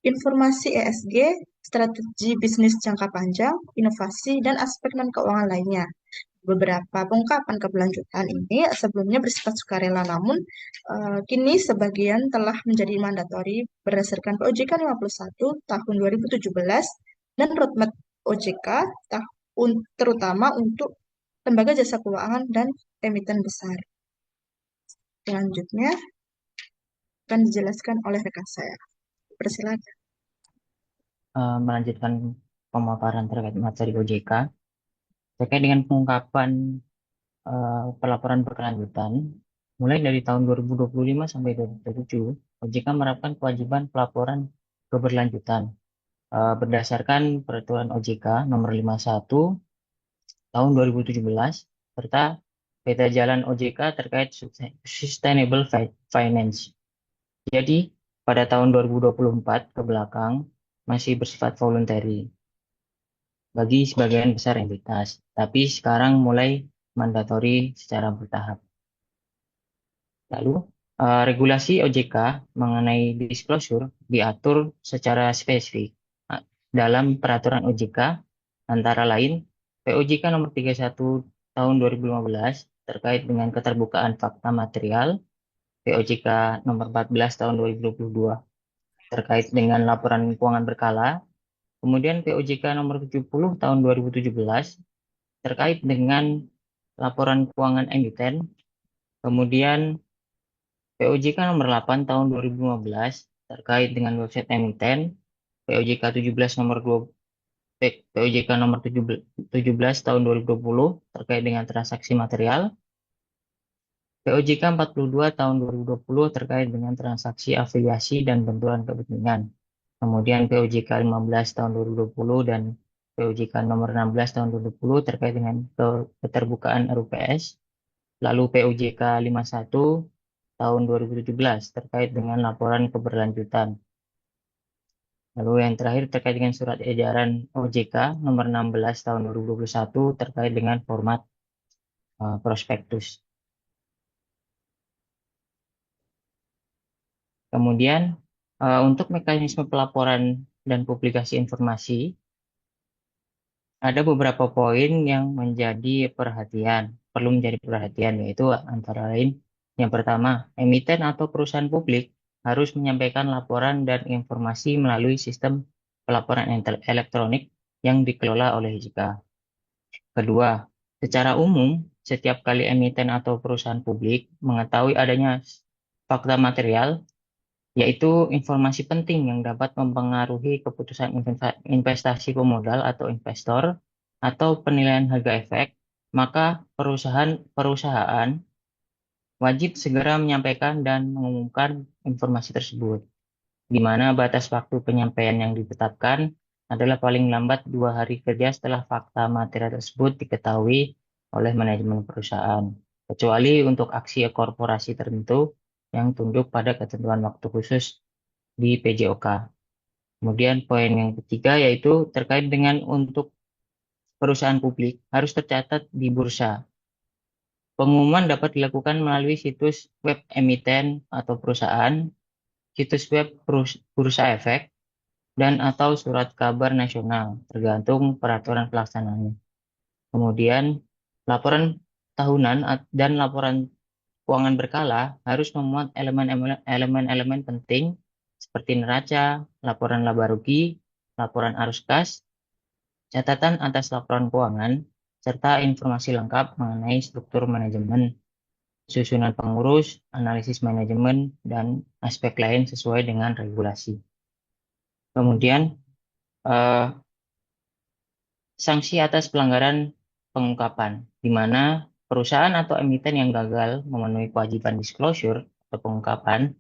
informasi ESG, strategi bisnis jangka panjang, inovasi, dan aspek non-keuangan lainnya. Beberapa pengungkapan keberlanjutan ini sebelumnya bersifat sukarela, namun kini sebagian telah menjadi mandatori berdasarkan POJK 51 tahun 2017 dan roadmap OJK terutama untuk lembaga jasa keuangan dan emiten besar. Selanjutnya akan dijelaskan oleh rekan saya. Persilakan. Melanjutkan pemaparan terkait materi OJK terkait dengan pengungkapan pelaporan berkelanjutan. Mulai dari tahun 2025 sampai 2027, OJK menerapkan kewajiban pelaporan keberlanjutan berdasarkan Peraturan OJK Nomor 51 tahun 2017 serta Peta Jalan OJK terkait Sustainable Finance. Jadi, pada tahun 2024 ke belakang masih bersifat voluntary bagi sebagian besar entitas, tapi sekarang mulai mandatori secara bertahap. Lalu, regulasi OJK mengenai disclosure diatur secara spesifik dalam peraturan OJK, antara lain POJK nomor 31 tahun 2015 terkait dengan keterbukaan fakta material, POJK nomor 14 tahun 2022 terkait dengan laporan keuangan berkala. Kemudian POJK nomor 70 tahun 2017 terkait dengan laporan keuangan emiten. Kemudian POJK nomor 8 tahun 2015 terkait dengan website emiten. POJK 17 nomor 2 POJK nomor 17 tahun 2020 terkait dengan transaksi material. POJK 42 tahun 2020 terkait dengan transaksi afiliasi dan benturan kepentingan. Kemudian POJK 15 tahun 2020 dan POJK nomor 16 tahun 2020 terkait dengan keterbukaan RUPS. Lalu POJK 51 tahun 2017 terkait dengan laporan keberlanjutan. Lalu yang terakhir terkait dengan surat edaran OJK nomor 16 tahun 2021 terkait dengan format prospektus. Kemudian untuk mekanisme pelaporan dan publikasi informasi, ada beberapa poin yang perlu menjadi perhatian, yaitu antara lain yang pertama, emiten atau perusahaan publik harus menyampaikan laporan dan informasi melalui sistem pelaporan elektronik yang dikelola oleh OJK. Kedua, secara umum, setiap kali emiten atau perusahaan publik mengetahui adanya fakta material, yaitu informasi penting yang dapat mempengaruhi keputusan investasi pemodal atau investor atau penilaian harga efek, maka perusahaan wajib segera menyampaikan dan mengumumkan informasi tersebut, di mana batas waktu penyampaian yang ditetapkan adalah paling lambat 2 hari kerja setelah fakta material tersebut diketahui oleh manajemen perusahaan, kecuali untuk aksi korporasi tertentu yang tunduk pada ketentuan waktu khusus di PJOK. Kemudian poin yang ketiga yaitu terkait dengan untuk perusahaan publik harus tercatat di bursa. Pengumuman dapat dilakukan melalui situs web emiten atau perusahaan, situs web bursa efek, dan atau surat kabar nasional, tergantung peraturan pelaksanaannya. Kemudian, laporan tahunan dan laporan keuangan berkala harus memuat elemen-elemen penting seperti neraca, laporan laba rugi, laporan arus kas, catatan atas laporan keuangan, serta informasi lengkap mengenai struktur manajemen, susunan pengurus, analisis manajemen, dan aspek lain sesuai dengan regulasi. Kemudian, sanksi atas pelanggaran pengungkapan, di mana perusahaan atau emiten yang gagal memenuhi kewajiban disclosure atau pengungkapan,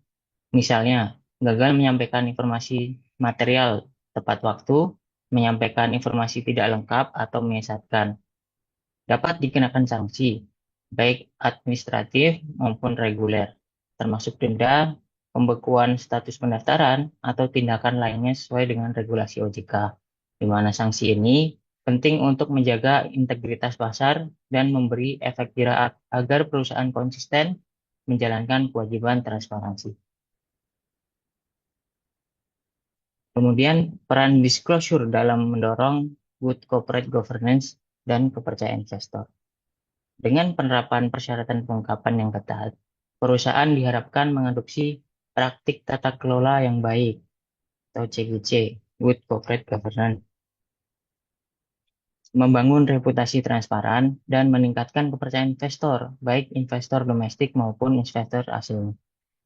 misalnya gagal menyampaikan informasi material tepat waktu, menyampaikan informasi tidak lengkap atau menyesatkan, dapat dikenakan sanksi, baik administratif maupun reguler, termasuk denda, pembekuan status pendaftaran, atau tindakan lainnya sesuai dengan regulasi OJK, di mana sanksi ini penting untuk menjaga integritas pasar dan memberi efek jerak agar perusahaan konsisten menjalankan kewajiban transparansi. Kemudian, peran disclosure dalam mendorong good corporate governance dan kepercayaan investor. Dengan penerapan persyaratan pengungkapan yang ketat, perusahaan diharapkan mengadopsi praktik tata kelola yang baik atau CGC, good corporate governance, membangun reputasi transparan dan meningkatkan kepercayaan investor, baik investor domestik maupun investor asing.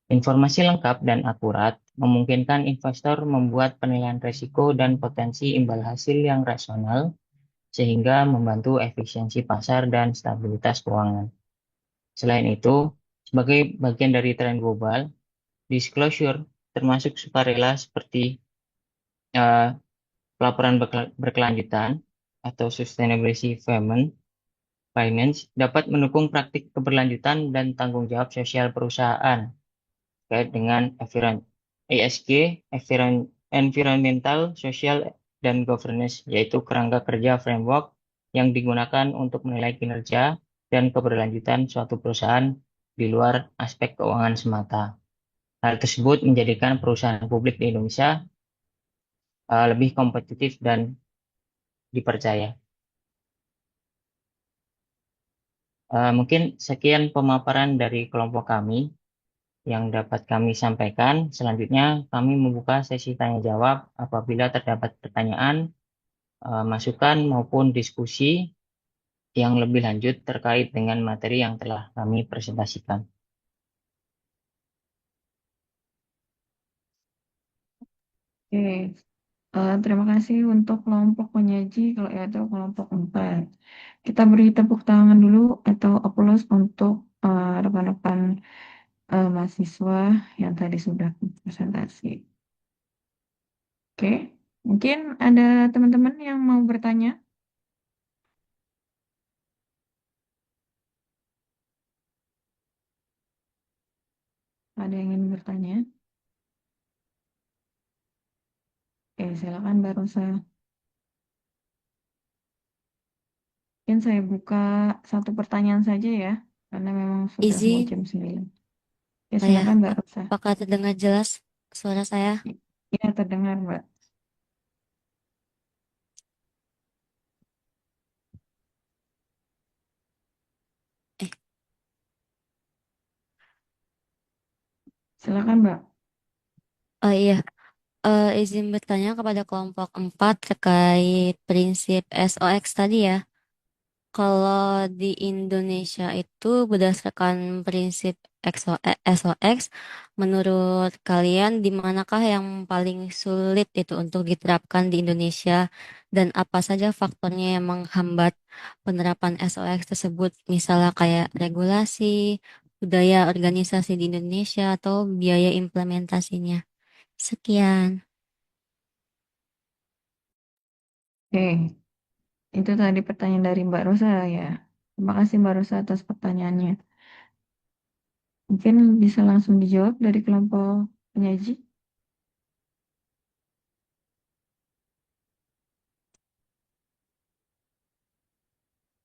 Informasi lengkap dan akurat memungkinkan investor membuat penilaian risiko dan potensi imbal hasil yang rasional, sehingga membantu efisiensi pasar dan stabilitas keuangan. Selain itu, sebagai bagian dari tren global, disclosure termasuk sukarela seperti pelaporan berkelanjutan atau sustainability finance dapat mendukung praktik keberlanjutan dan tanggung jawab sosial perusahaan terkait dengan ESG, environmental, social, dan governance, yaitu kerangka kerja framework yang digunakan untuk menilai kinerja dan keberlanjutan suatu perusahaan di luar aspek keuangan semata. Hal tersebut menjadikan perusahaan publik di Indonesia lebih kompetitif dan dipercaya. Mungkin sekian pemaparan dari kelompok kami. yang dapat kami sampaikan. Selanjutnya, kami membuka sesi tanya jawab apabila terdapat pertanyaan, masukan maupun diskusi yang lebih lanjut terkait dengan materi yang telah kami presentasikan. Oke, terima kasih untuk kelompok penyaji, kalau yaitu kelompok 4. Kita beri tepuk tangan dulu atau aplaus untuk rekan-rekan mahasiswa yang tadi sudah presentasi. Oke, mungkin ada teman-teman yang mau bertanya? Ada yang ingin bertanya? Oke, silakan Mbak Rosa. Mungkin saya buka satu pertanyaan saja ya, karena memang sudah mau Izin, jam 9. Ya, oh ya, silakan Mbak Rosa. apakah terdengar jelas suara saya? Ya, terdengar Mbak. Eh, Silakan Mbak. oh iya, izin bertanya kepada kelompok 4 terkait prinsip SOX tadi ya. Kalau di Indonesia itu berdasarkan prinsip SOX, menurut kalian di manakah yang paling sulit itu untuk diterapkan di Indonesia dan apa saja faktornya yang menghambat penerapan SOX tersebut, misalnya kayak regulasi, budaya organisasi di Indonesia atau biaya implementasinya. Sekian. Oke, itu tadi pertanyaan dari Mbak Rosa ya. Terima kasih Mbak Rosa atas pertanyaannya. Mungkin bisa langsung dijawab dari kelompok penyaji.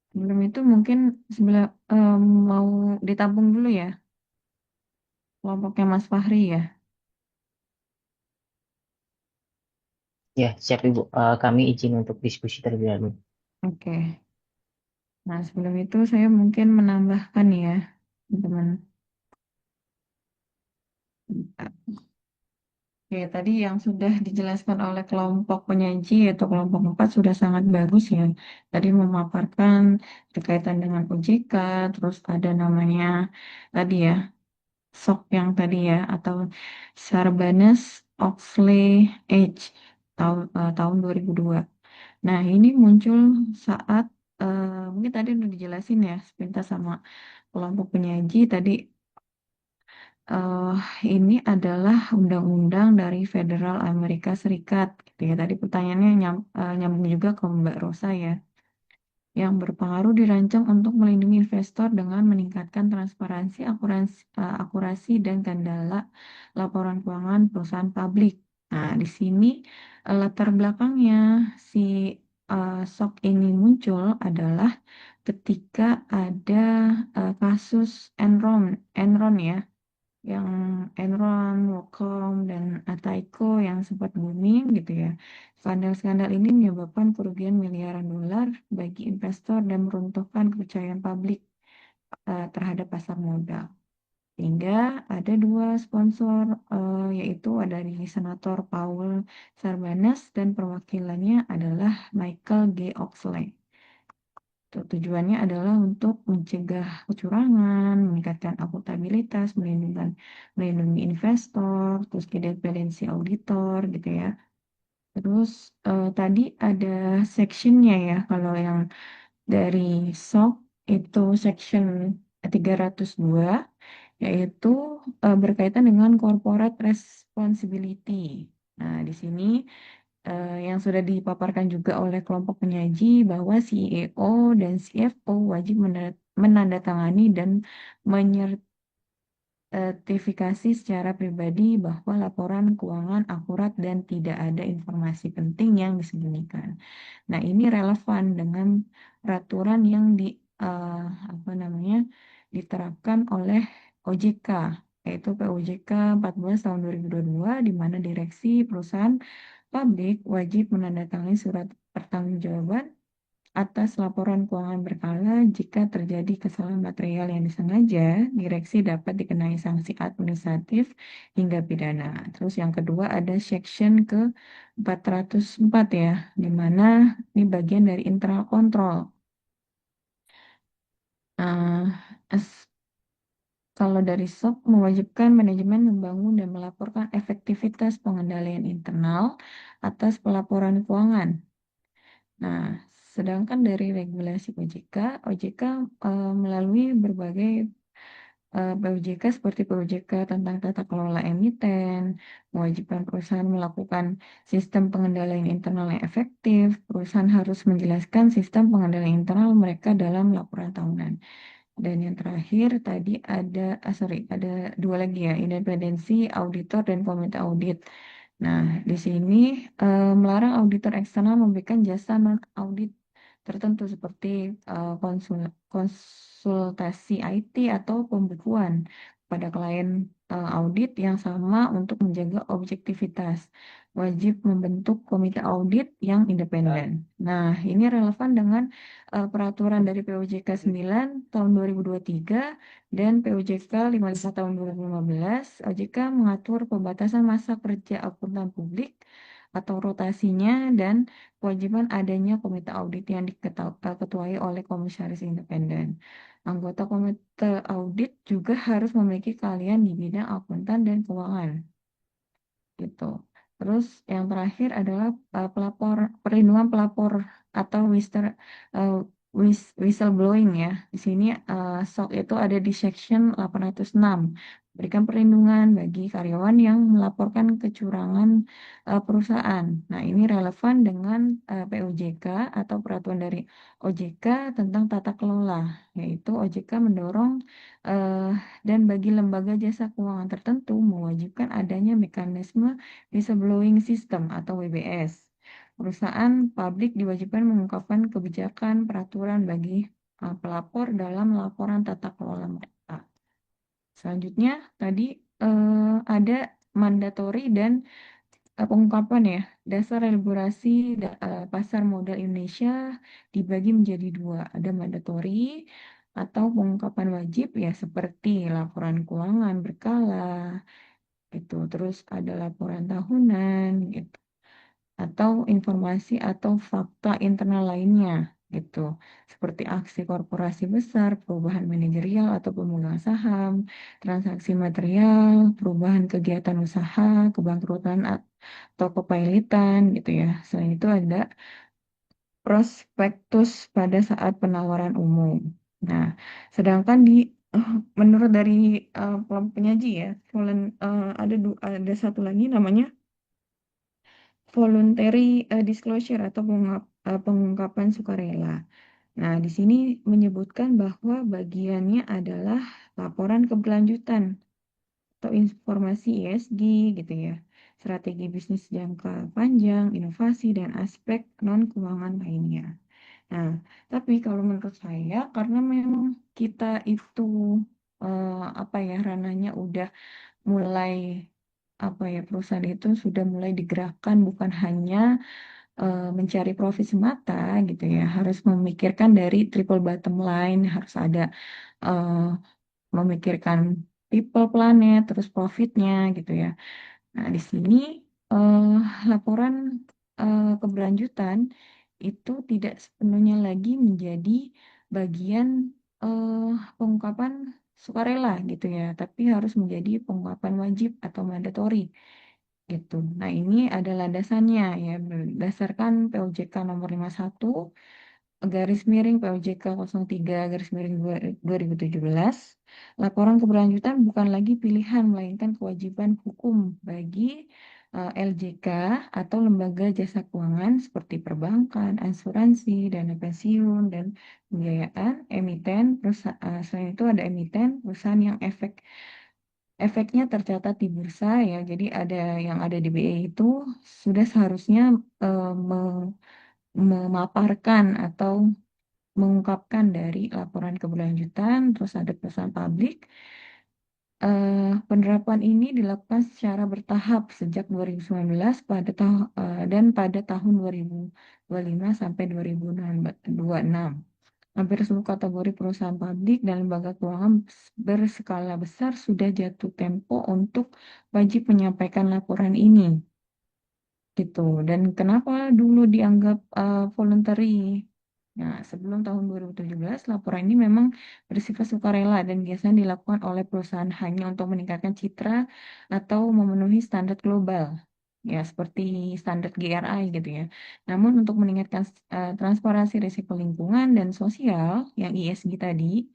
Sebelum itu mungkin sebelah mau ditampung dulu ya, kelompoknya Mas Fahri ya. Ya, siap Ibu. Kami izin untuk diskusi terlebih dahulu. Oke. Nah, sebelum itu saya mungkin menambahkan ya, teman-teman. Oke, tadi yang sudah dijelaskan oleh kelompok penyaji atau kelompok 4 sudah sangat bagus ya. Tadi memaparkan berkaitan dengan OJK, terus ada namanya tadi ya, SOC yang tadi ya, atau Sarbanes-Oxley Act tahun 2002. Nah, ini muncul saat mungkin tadi udah dijelasin ya, sepintas sama kelompok penyaji tadi eh ini adalah undang-undang dari Federal Amerika Serikat gitu ya. Tadi pertanyaannya nyambung juga ke Mbak Rosa ya, yang berpengaruh dirancang untuk melindungi investor dengan meningkatkan transparansi, akurasi dan kendala laporan keuangan perusahaan publik. Nah, di sini latar belakangnya si SOC ini muncul adalah ketika ada kasus Enron ya, yang Enron, Welcome, dan Ataico yang sempat booming gitu ya. Skandal-skandal ini menyebabkan kerugian miliaran dolar bagi investor dan meruntuhkan kepercayaan publik terhadap pasar modal. Sehingga ada dua sponsor, yaitu dari Senator Paul Sarbanes dan perwakilannya adalah Michael G. Oxley. Tujuannya adalah untuk mencegah kecurangan, meningkatkan akuntabilitas, melindungi investor, terus independensi auditor gitu ya. Terus tadi ada sectionnya ya, kalau yang dari SOC itu section 302, yaitu berkaitan dengan corporate responsibility. Nah, di sini yang sudah dipaparkan juga oleh kelompok penyaji bahwa CEO dan CFO wajib menandatangani dan menyertifikasi secara pribadi bahwa laporan keuangan akurat dan tidak ada informasi penting yang disembunyikan. Nah, ini relevan dengan peraturan yang apa namanya diterapkan oleh OJK, yaitu POJK 14 tahun 2022, di mana direksi perusahaan publik wajib menandatangani surat pertanggungjawaban atas laporan keuangan berkala. Jika terjadi kesalahan material yang disengaja, direksi dapat dikenai sanksi administratif hingga pidana. Terus yang kedua ada section ke 404 ya, di mana ini bagian dari internal control. Kalau dari SOP mewajibkan manajemen membangun dan melaporkan efektivitas pengendalian internal atas pelaporan keuangan. Nah, sedangkan dari regulasi OJK, OJK melalui berbagai POJK seperti POJK tentang tata kelola emiten, mewajibkan perusahaan melakukan sistem pengendalian internal yang efektif, perusahaan harus menjelaskan sistem pengendalian internal mereka dalam laporan tahunan. Dan yang terakhir tadi ada dua lagi ya, independensi auditor dan komite audit. Nah, di sini melarang auditor eksternal memberikan jasa non audit tertentu seperti konsultasi IT atau pembukuan pada klien audit yang sama untuk menjaga objektivitas. Wajib membentuk komite audit yang independen. Nah, ini relevan dengan peraturan dari POJK 9 tahun 2023 dan POJK 55 tahun 2015. OJK mengatur pembatasan masa kerja akuntan publik atau rotasinya dan kewajiban adanya komite audit yang diketuai oleh komisaris independen. Anggota komite audit juga harus memiliki keahlian di bidang akuntan dan keuangan. Gitu. Terus yang terakhir adalah perlindungan pelapor atau whistleblowing ya. Di sini SOC itu ada di section 806. Berikan perlindungan bagi karyawan yang melaporkan kecurangan perusahaan. Nah, ini relevan dengan POJK atau peraturan dari OJK tentang tata kelola, yaitu OJK mendorong dan bagi lembaga jasa keuangan tertentu mewajibkan adanya mekanisme whistleblowing system atau WBS. Perusahaan publik diwajibkan mengungkapkan kebijakan peraturan bagi pelapor dalam laporan tata kelola mereka. Selanjutnya tadi ada mandatory dan pengungkapan ya. Dasar regulasi pasar modal Indonesia dibagi menjadi dua. Ada mandatory atau pengungkapan wajib ya seperti laporan keuangan berkala gitu. Terus ada laporan tahunan gitu atau informasi atau fakta internal lainnya gitu. Seperti aksi korporasi besar, perubahan manajerial atau pemegang saham, transaksi material, perubahan kegiatan usaha, kebangkrutan atau kepailitan gitu ya. Selain itu ada prospektus pada saat penawaran umum. Nah, sedangkan menurut dari kelompok penyaji ya, ada satu lagi namanya voluntary disclosure atau pengungkapan sukarela. Nah, di sini menyebutkan bahwa bagiannya adalah laporan keberlanjutan atau informasi ESG gitu ya, strategi bisnis jangka panjang, inovasi, dan aspek non-keuangan lainnya. Nah, tapi kalau menurut saya, karena memang kita itu ranahnya udah mulai perusahaan itu sudah mulai digerakkan bukan hanya mencari profit semata gitu ya, harus memikirkan dari triple bottom line, harus ada uh, memikirkan people, planet, terus profitnya gitu ya. Nah, di sini eh, laporan keberlanjutan itu tidak sepenuhnya lagi menjadi bagian eh, pengungkapan sukarela gitu ya, tapi harus menjadi pengungkapan wajib atau mandatory gitu. Nah, ini adalah landasannya ya, berdasarkan POJK nomor 51 garis miring POJK 03 garis miring 2017, laporan keberlanjutan bukan lagi pilihan, melainkan kewajiban hukum bagi LJK atau lembaga jasa keuangan seperti perbankan, asuransi, dana pensiun, dan pembiayaan, emiten, selain itu ada emiten, perusahaan yang efeknya tercatat di bursa ya, jadi yang ada di BI itu sudah seharusnya memaparkan atau mengungkapkan dari laporan keberlanjutan. Terus ada perusahaan publik Penerapan ini dilakukan secara bertahap sejak 2019 dan pada tahun 2025 sampai 2026. Hampir seluruh kategori perusahaan publik dan lembaga keuangan berskala besar sudah jatuh tempo untuk wajib menyampaikan laporan ini gitu. Dan kenapa dulu dianggap voluntary? Nah, sebelum tahun 2017, laporan ini memang bersifat sukarela dan biasanya dilakukan oleh perusahaan hanya untuk meningkatkan citra atau memenuhi standar global, ya seperti standar GRI gitu ya. Namun untuk meningkatkan transparansi risiko lingkungan dan sosial yang ESG tadi,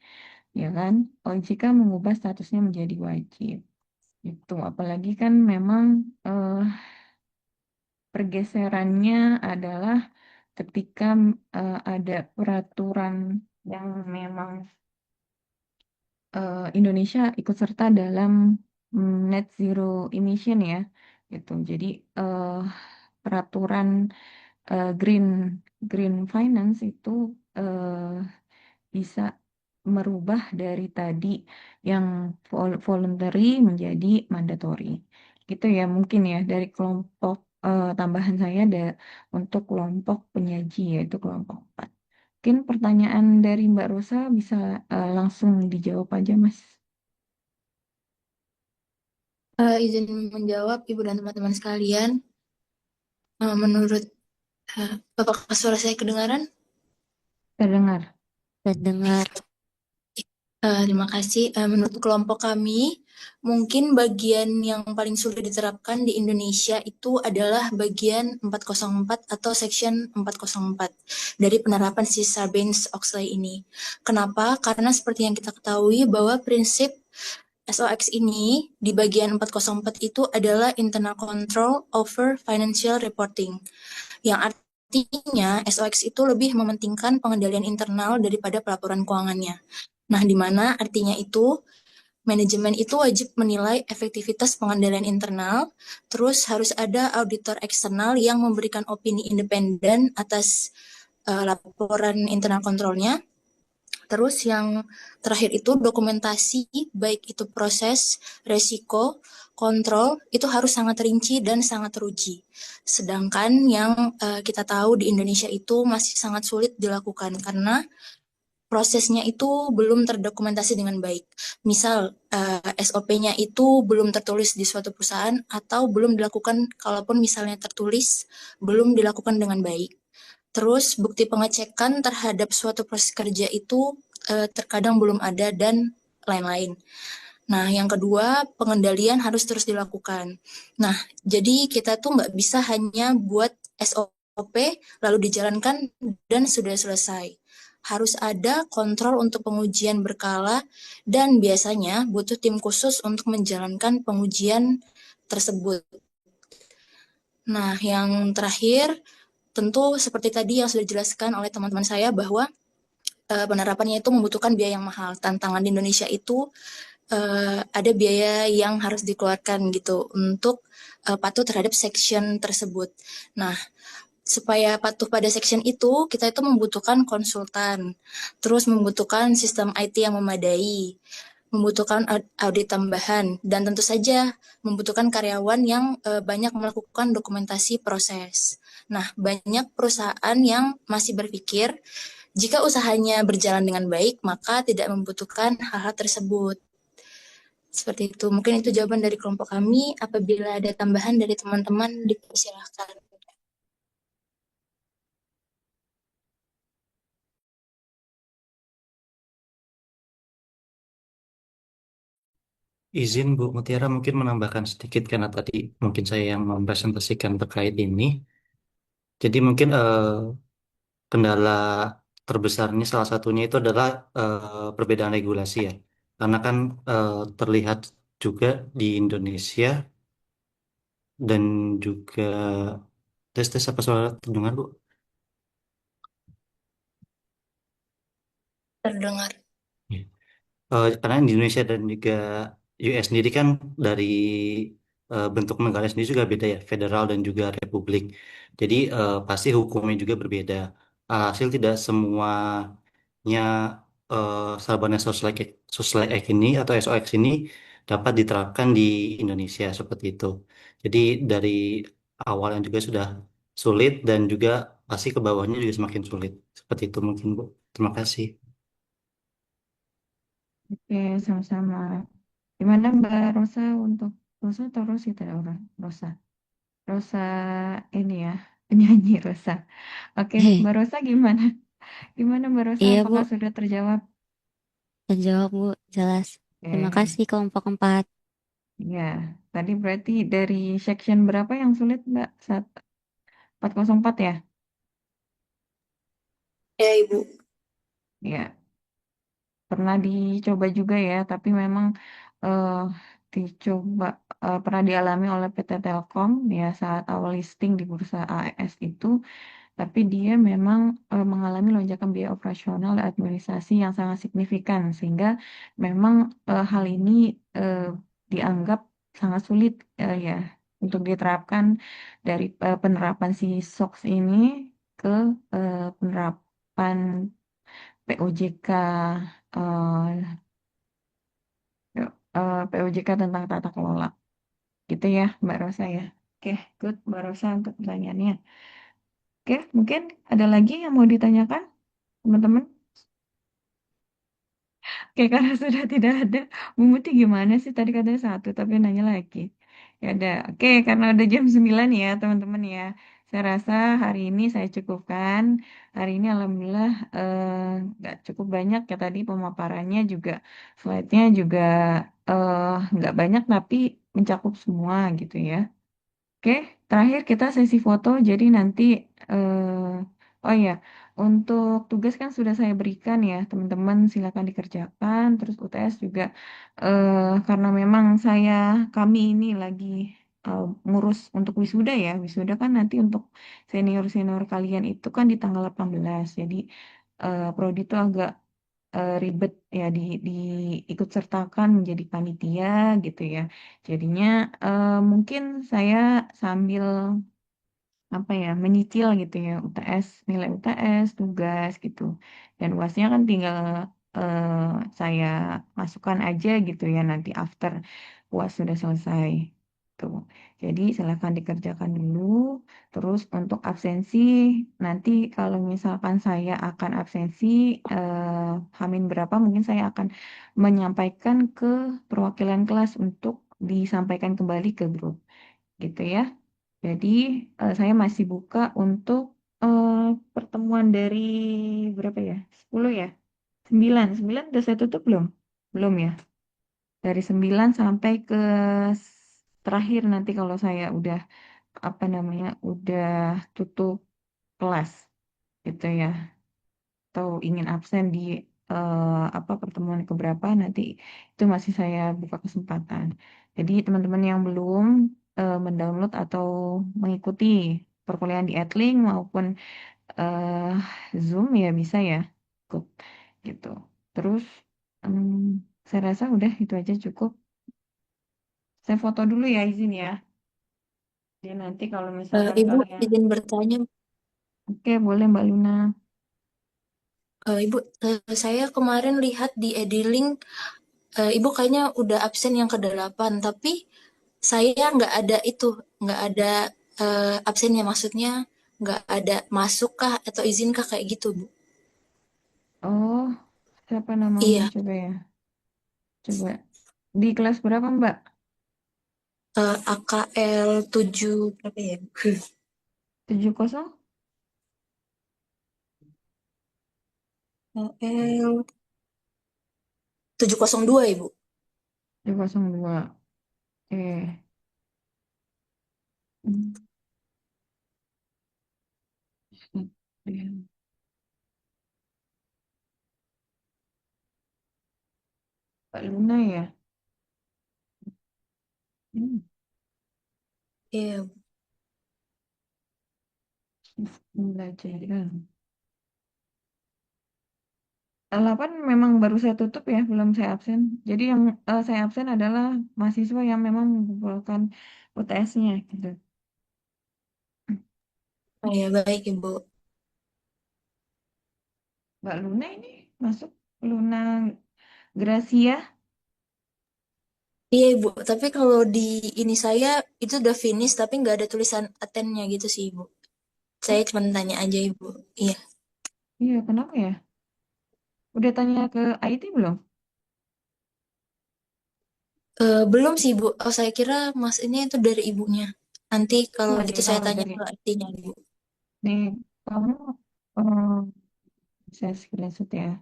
ya kan, OJK mengubah statusnya menjadi wajib. Itu apalagi kan memang pergeserannya adalah ketika ada peraturan yang memang Indonesia ikut serta dalam net zero emission ya, gitu. Jadi eh, peraturan green green finance itu bisa merubah dari tadi yang voluntary menjadi mandatory. Gitu ya mungkin ya dari kelompok tambahan saya ada untuk kelompok penyaji yaitu kelompok 4. Mungkin pertanyaan dari Mbak Rosa bisa langsung dijawab aja, Mas. Izin menjawab Ibu dan teman-teman sekalian. Menurut apakah suara saya kedengaran? Terdengar. Terdengar. Terima kasih. Menurut kelompok kami, mungkin bagian yang paling sulit diterapkan di Indonesia itu adalah bagian 404 atau Section 404 dari penerapan si Sarbanes-Oxley ini. Kenapa? Karena seperti yang kita ketahui bahwa prinsip SOX ini di bagian 404 itu adalah internal control over financial reporting, yang artinya SOX itu lebih mementingkan pengendalian internal daripada pelaporan keuangannya. Nah, di mana artinya itu manajemen itu wajib menilai efektivitas pengendalian internal, terus harus ada auditor eksternal yang memberikan opini independen atas laporan internal kontrolnya. Terus yang terakhir itu dokumentasi, baik itu proses, resiko, kontrol, itu harus sangat rinci dan sangat teruji. Sedangkan yang kita tahu di Indonesia itu masih sangat sulit dilakukan karena prosesnya itu belum terdokumentasi dengan baik. Misal SOP-nya itu belum tertulis di suatu perusahaan atau belum dilakukan, kalaupun misalnya tertulis, belum dilakukan dengan baik. Terus bukti pengecekan terhadap suatu proses kerja itu terkadang belum ada dan lain-lain. Nah, yang kedua, pengendalian harus terus dilakukan. Nah, jadi kita tuh nggak bisa hanya buat SOP lalu dijalankan dan sudah selesai. Harus ada kontrol untuk pengujian berkala dan biasanya butuh tim khusus untuk menjalankan pengujian tersebut. Nah, yang terakhir, tentu seperti tadi yang sudah dijelaskan oleh teman-teman saya bahwa penerapannya itu membutuhkan biaya yang mahal. Tantangan di Indonesia itu ada biaya yang harus dikeluarkan gitu untuk patuh terhadap section tersebut. Nah, supaya patuh pada section itu, kita itu membutuhkan konsultan, terus membutuhkan sistem IT yang memadai, membutuhkan audit tambahan, dan tentu saja membutuhkan karyawan yang banyak melakukan dokumentasi proses. Nah, banyak perusahaan yang masih berpikir, jika usahanya berjalan dengan baik, maka tidak membutuhkan hal-hal tersebut. Seperti itu. Mungkin itu jawaban dari kelompok kami. Apabila ada tambahan dari teman-teman, dipersilahkan. Izin Bu Mutiara mungkin menambahkan sedikit karena tadi mungkin saya yang mempresentasikan terkait ini. Jadi mungkin kendala terbesarnya salah satunya itu adalah perbedaan regulasi ya. Karena kan terlihat juga di Indonesia dan juga tes apa suara terdengar Bu? Terdengar. Ya. Karena di Indonesia dan juga US sendiri kan dari bentuk negara sendiri juga beda ya, federal dan juga republik. Jadi pasti hukumnya juga berbeda. Hasil tidak semuanya Sarbanes Oxley Act ini atau SOX ini dapat diterapkan di Indonesia seperti itu. Jadi dari awal yang juga sudah sulit dan juga pasti ke bawahnya juga semakin sulit. Seperti itu mungkin Bu. Terima kasih. Oke, sama-sama. Gimana Mbak Rosa untuk Rosa atau Rosi tidak orang Rosa? Rosa ini ya, penyanyi Rosa. Oke, Heh, Mbak Rosa gimana? Gimana Mbak Rosa? iya Bu, Apakah sudah terjawab? terjawab Bu, jelas. Terima Oke, kasih kelompok 4. ya. Tadi berarti dari section berapa yang sulit Mbak? 404 ya? Ya, Ibu. Ya, pernah dicoba juga ya, tapi memang eh, dicoba pernah dialami oleh PT Telkom ya saat awal listing di bursa AES itu, tapi dia memang mengalami lonjakan biaya operasional dan administrasi yang sangat signifikan sehingga memang hal ini eh, dianggap sangat sulit ya untuk diterapkan dari penerapan si SOX ini ke penerapan POJK POJK tentang tata kelola. Gitu ya, Mbak Rosa ya. Oke, good Mbak Rosa untuk pertanyaannya. Oke, mungkin ada lagi yang mau ditanyakan, teman-teman? Oke, karena sudah tidak ada, Bu Muti gimana sih? Tadi katanya satu, tapi nanya lagi. Ya udah, oke, karena udah jam 9 ya, teman-teman ya. Saya rasa hari ini saya cukupkan. Hari ini Alhamdulillah nggak cukup banyak ya tadi pemaparannya juga. Slide-nya juga eh, nggak banyak, tapi mencakup semua gitu ya. Oke, terakhir kita sesi foto. Jadi nanti, oh ya, untuk tugas kan sudah saya berikan ya, teman-teman silakan dikerjakan. Terus UTS juga, karena memang kami ini lagi ngurus untuk wisuda ya. Wisuda kan nanti untuk senior-senior kalian itu kan di tanggal 18. Jadi prodi itu agak ribet ya di ikut sertakan menjadi panitia gitu ya. Jadinya mungkin saya sambil apa ya menyicil gitu ya UTS nilai UTS tugas gitu dan UASnya kan tinggal eh, saya masukkan aja gitu ya nanti after UAS sudah selesai tuh jadi silakan dikerjakan dulu terus untuk absensi nanti kalau misalkan saya akan absensi Hamin berapa mungkin saya akan menyampaikan ke perwakilan kelas untuk disampaikan kembali ke grup gitu ya. Jadi saya masih buka untuk eh, pertemuan dari berapa ya? 10 ya? 9. 9 udah saya tutup belum? Belum ya. Dari 9 sampai ke terakhir nanti kalau saya udah apa namanya? Udah tutup kelas gitu ya. Atau ingin absen di apa pertemuan keberapa nanti itu masih saya buka kesempatan. Jadi teman-teman yang belum mendownload atau mengikuti perkuliahan di Edlink maupun eh, Zoom ya bisa ya ikut gitu. Terus saya rasa udah itu aja cukup. Saya foto dulu ya izin ya. Jadi nanti kalau misalkan Ibu kalian izin bertanya, oke boleh Mbak Luna. Ibu, saya kemarin lihat di Edilink, Ibu kayaknya udah absen yang ke-8, tapi saya nggak ada itu, nggak ada absennya, maksudnya nggak ada masuk kah atau izinkah kayak gitu, Bu? Oh, siapa namanya Iya, coba ya? Coba. Di kelas berapa, Mbak? AKL 7 berapa ya, Bu? 70? AKL 702, Ibu. 702. Oke. Hmm. Mbak Luna ya? Hmm. Iya, Pembelajaran. 8 memang baru saya tutup ya, belum saya absen. Jadi yang saya absen adalah mahasiswa yang memang mengumpulkan UTS-nya gitu. oh, ya baik, Ibu. Mbak Luna ini masuk Luna Gracia. Iya Ibu, tapi kalau di ini saya itu udah finish tapi nggak ada tulisan attend-nya gitu sih Ibu. Saya Oh, cuma tanya aja Ibu. Iya. iya, kenapa ya? Udah tanya ke IT belum? Belum sih Ibu. Oh, saya kira Mas ini itu dari ibunya. Nanti kalau Lagi gitu saya kalau tanya dari ke IT-nya Ibu. nih kamu eh, saya screenshot ya.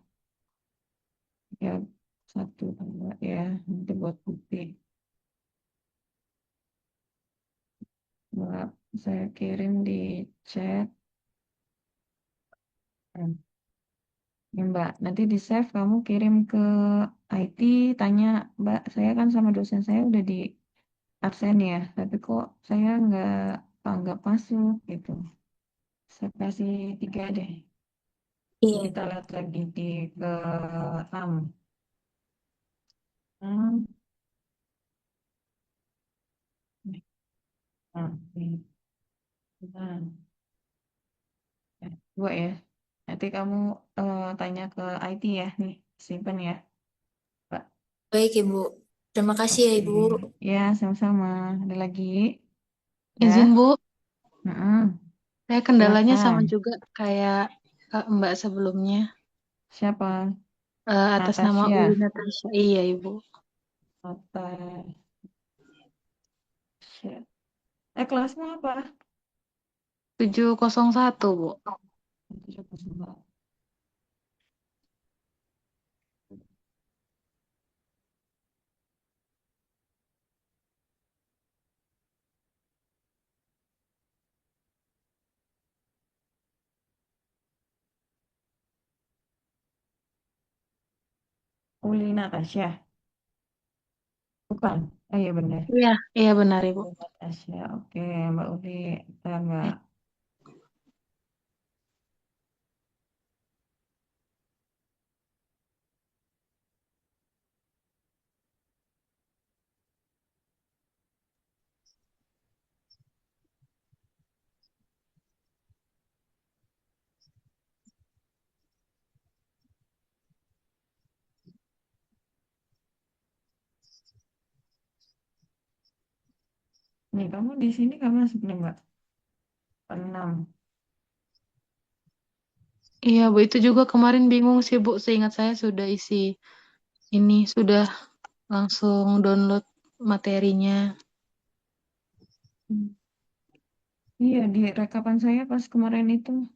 Ya, satu, dua, ya. Nanti buat bukti. Mbak, saya kirim di chat. Ya, Mbak, nanti di save kamu kirim ke IT, tanya, Mbak, saya kan sama dosen saya udah di absen ya, tapi kok saya nggak masuk gitu. Saya kasih tiga deh. Iya. Kita lihat lagi di ke 6. Hmm, nah, ini. Nah, dua ya. Nanti kamu tanya ke IT ya, nih, simpen ya, Pak. Baik Ibu. Terima kasih ya Oke, Ibu. ya sama-sama. Ada lagi? Izin Dah, Bu, mm saya kendalanya sama silakan. juga kayak Mbak sebelumnya, Siapa? atas nama Uli Natasha. Natasha. Iya Ibu. Natasha. Kelasmu apa? 701 Bu. 702. Uli Natasha. Bukan. Oh iya benar. Iya, iya benar Ibu. Uli Natasha. Oke, Mbak Uli. Bentar, Mbak. Nih, kamu di sini kamu masuk nih, Mbak. 6. Iya Bu, itu juga kemarin bingung sih Bu. Seingat saya sudah isi ini, sudah langsung download materinya. Iya, di rekapan saya pas kemarin itu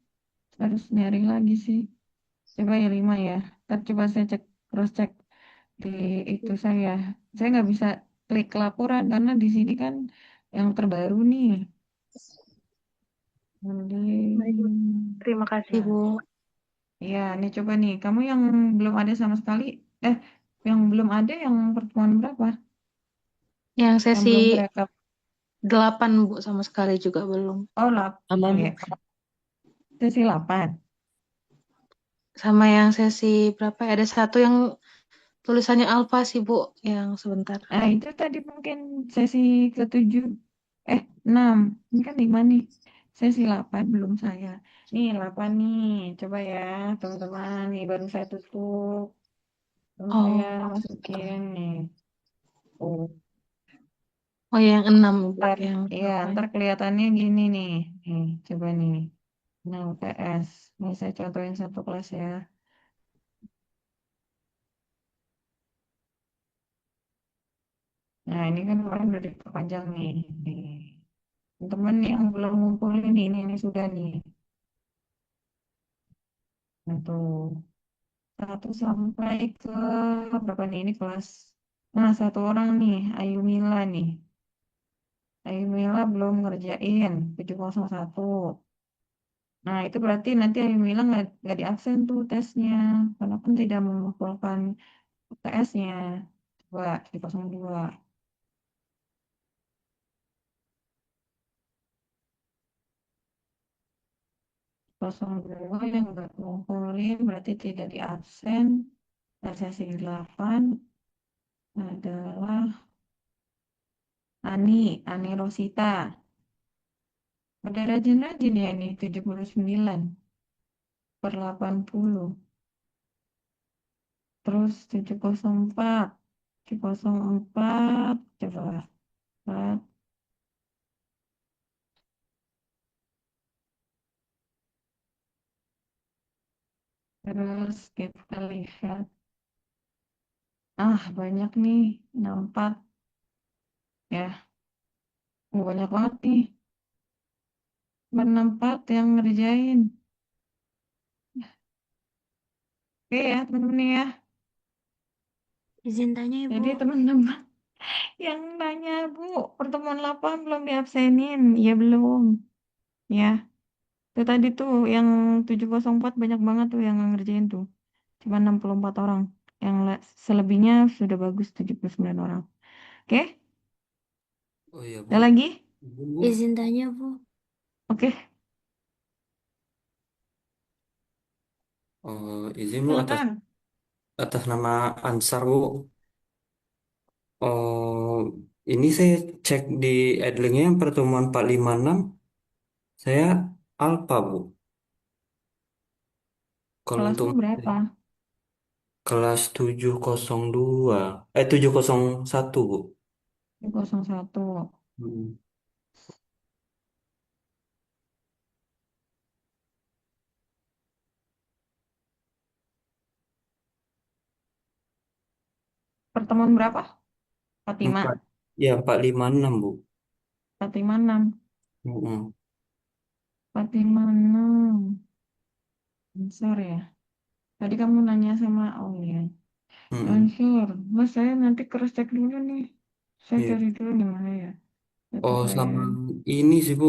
harus nyari lagi sih. Coba ya 5 ya. Ntar coba saya cek, cross cek di itu saya. Saya nggak bisa klik laporan karena di sini kan yang terbaru nih. Baik, Bu. Mending. Terima kasih Nah, Bu. iya, nih coba nih. Kamu yang belum ada sama sekali, eh, yang belum ada yang pertemuan berapa? Yang Yang sesi belum kerekap. 8 Bu sama sekali juga belum. Oh, lah. Aman. Iya. Sesi 8. Sama yang sesi berapa ya? Ada satu yang tulisannya alfa sih Bu, yang sebentar. Nah, itu tadi mungkin sesi ke-7. 6. Ini kan 5 nih. Sesi 8 belum saya. Nih, 8 nih. Coba ya, teman-teman. Nih, baru saya tutup. Baru saya Oh, masukin nih. Oh, oh yang 6 Bu, ntar, yang iya, apa ya? ntar kelihatannya gini nih. Nih, coba nih. Nah, UTS. Nih, saya contohin satu kelas ya. Nah, ini kan kemarin udah diperpanjang nih. Nih. Teman yang belum ngumpulin ini sudah nih. Nah, tuh. 1 sampai ke berapa nih ini kelas. Nah, satu orang nih, Ayu Mila nih. Ayu Mila belum ngerjain 701. Nah, itu berarti nanti Ayu Mila nggak diabsen tuh tesnya. Karena kan tidak mengumpulkan UTS-nya. Coba di 02. 02 yang nggak ngumpulin berarti tidak diabsen. Dan sesi 8 adalah Ani Rosita. Udah rajin-rajin ya nih, 79 per 80. Terus 704. 704, coba 4. Terus kita lihat, banyak nih, 64 ya. Banyak banget nih, 64 yang ngerjain. Oke ya teman-teman ya. Izin tanya Ibu. Jadi teman-teman yang nanya, Bu, pertemuan 8 belum diabsenin? Ya belum. Ya, itu tadi tuh yang 704 banyak banget tuh yang ngerjain tuh. Cuma 64 orang. Yang selebihnya sudah bagus 79 orang. Oke, Oh iya, Bu. ada lagi? Bu. Izin tanya Bu. Oke, Izin Bu atas silakan. atas nama Ansar Bu. Oh, ini saya cek di Edlingnya yang pertemuan 456, saya Alpha Bu. Kalau untuk Kelasmu berapa? kelas 702, 701 Bu. 01. Hmm. Pertemuan berapa? 45. 4, ya 456 Bu. 456. Hmm. 456. Ansor ya. Tadi kamu nanya sama, oh ya. Hmm. Ansor. Mas, saya nanti cross check dulu nih. Saya Iya. cari dulu di mana ya. Data Oh, saya. sama ini sih Bu.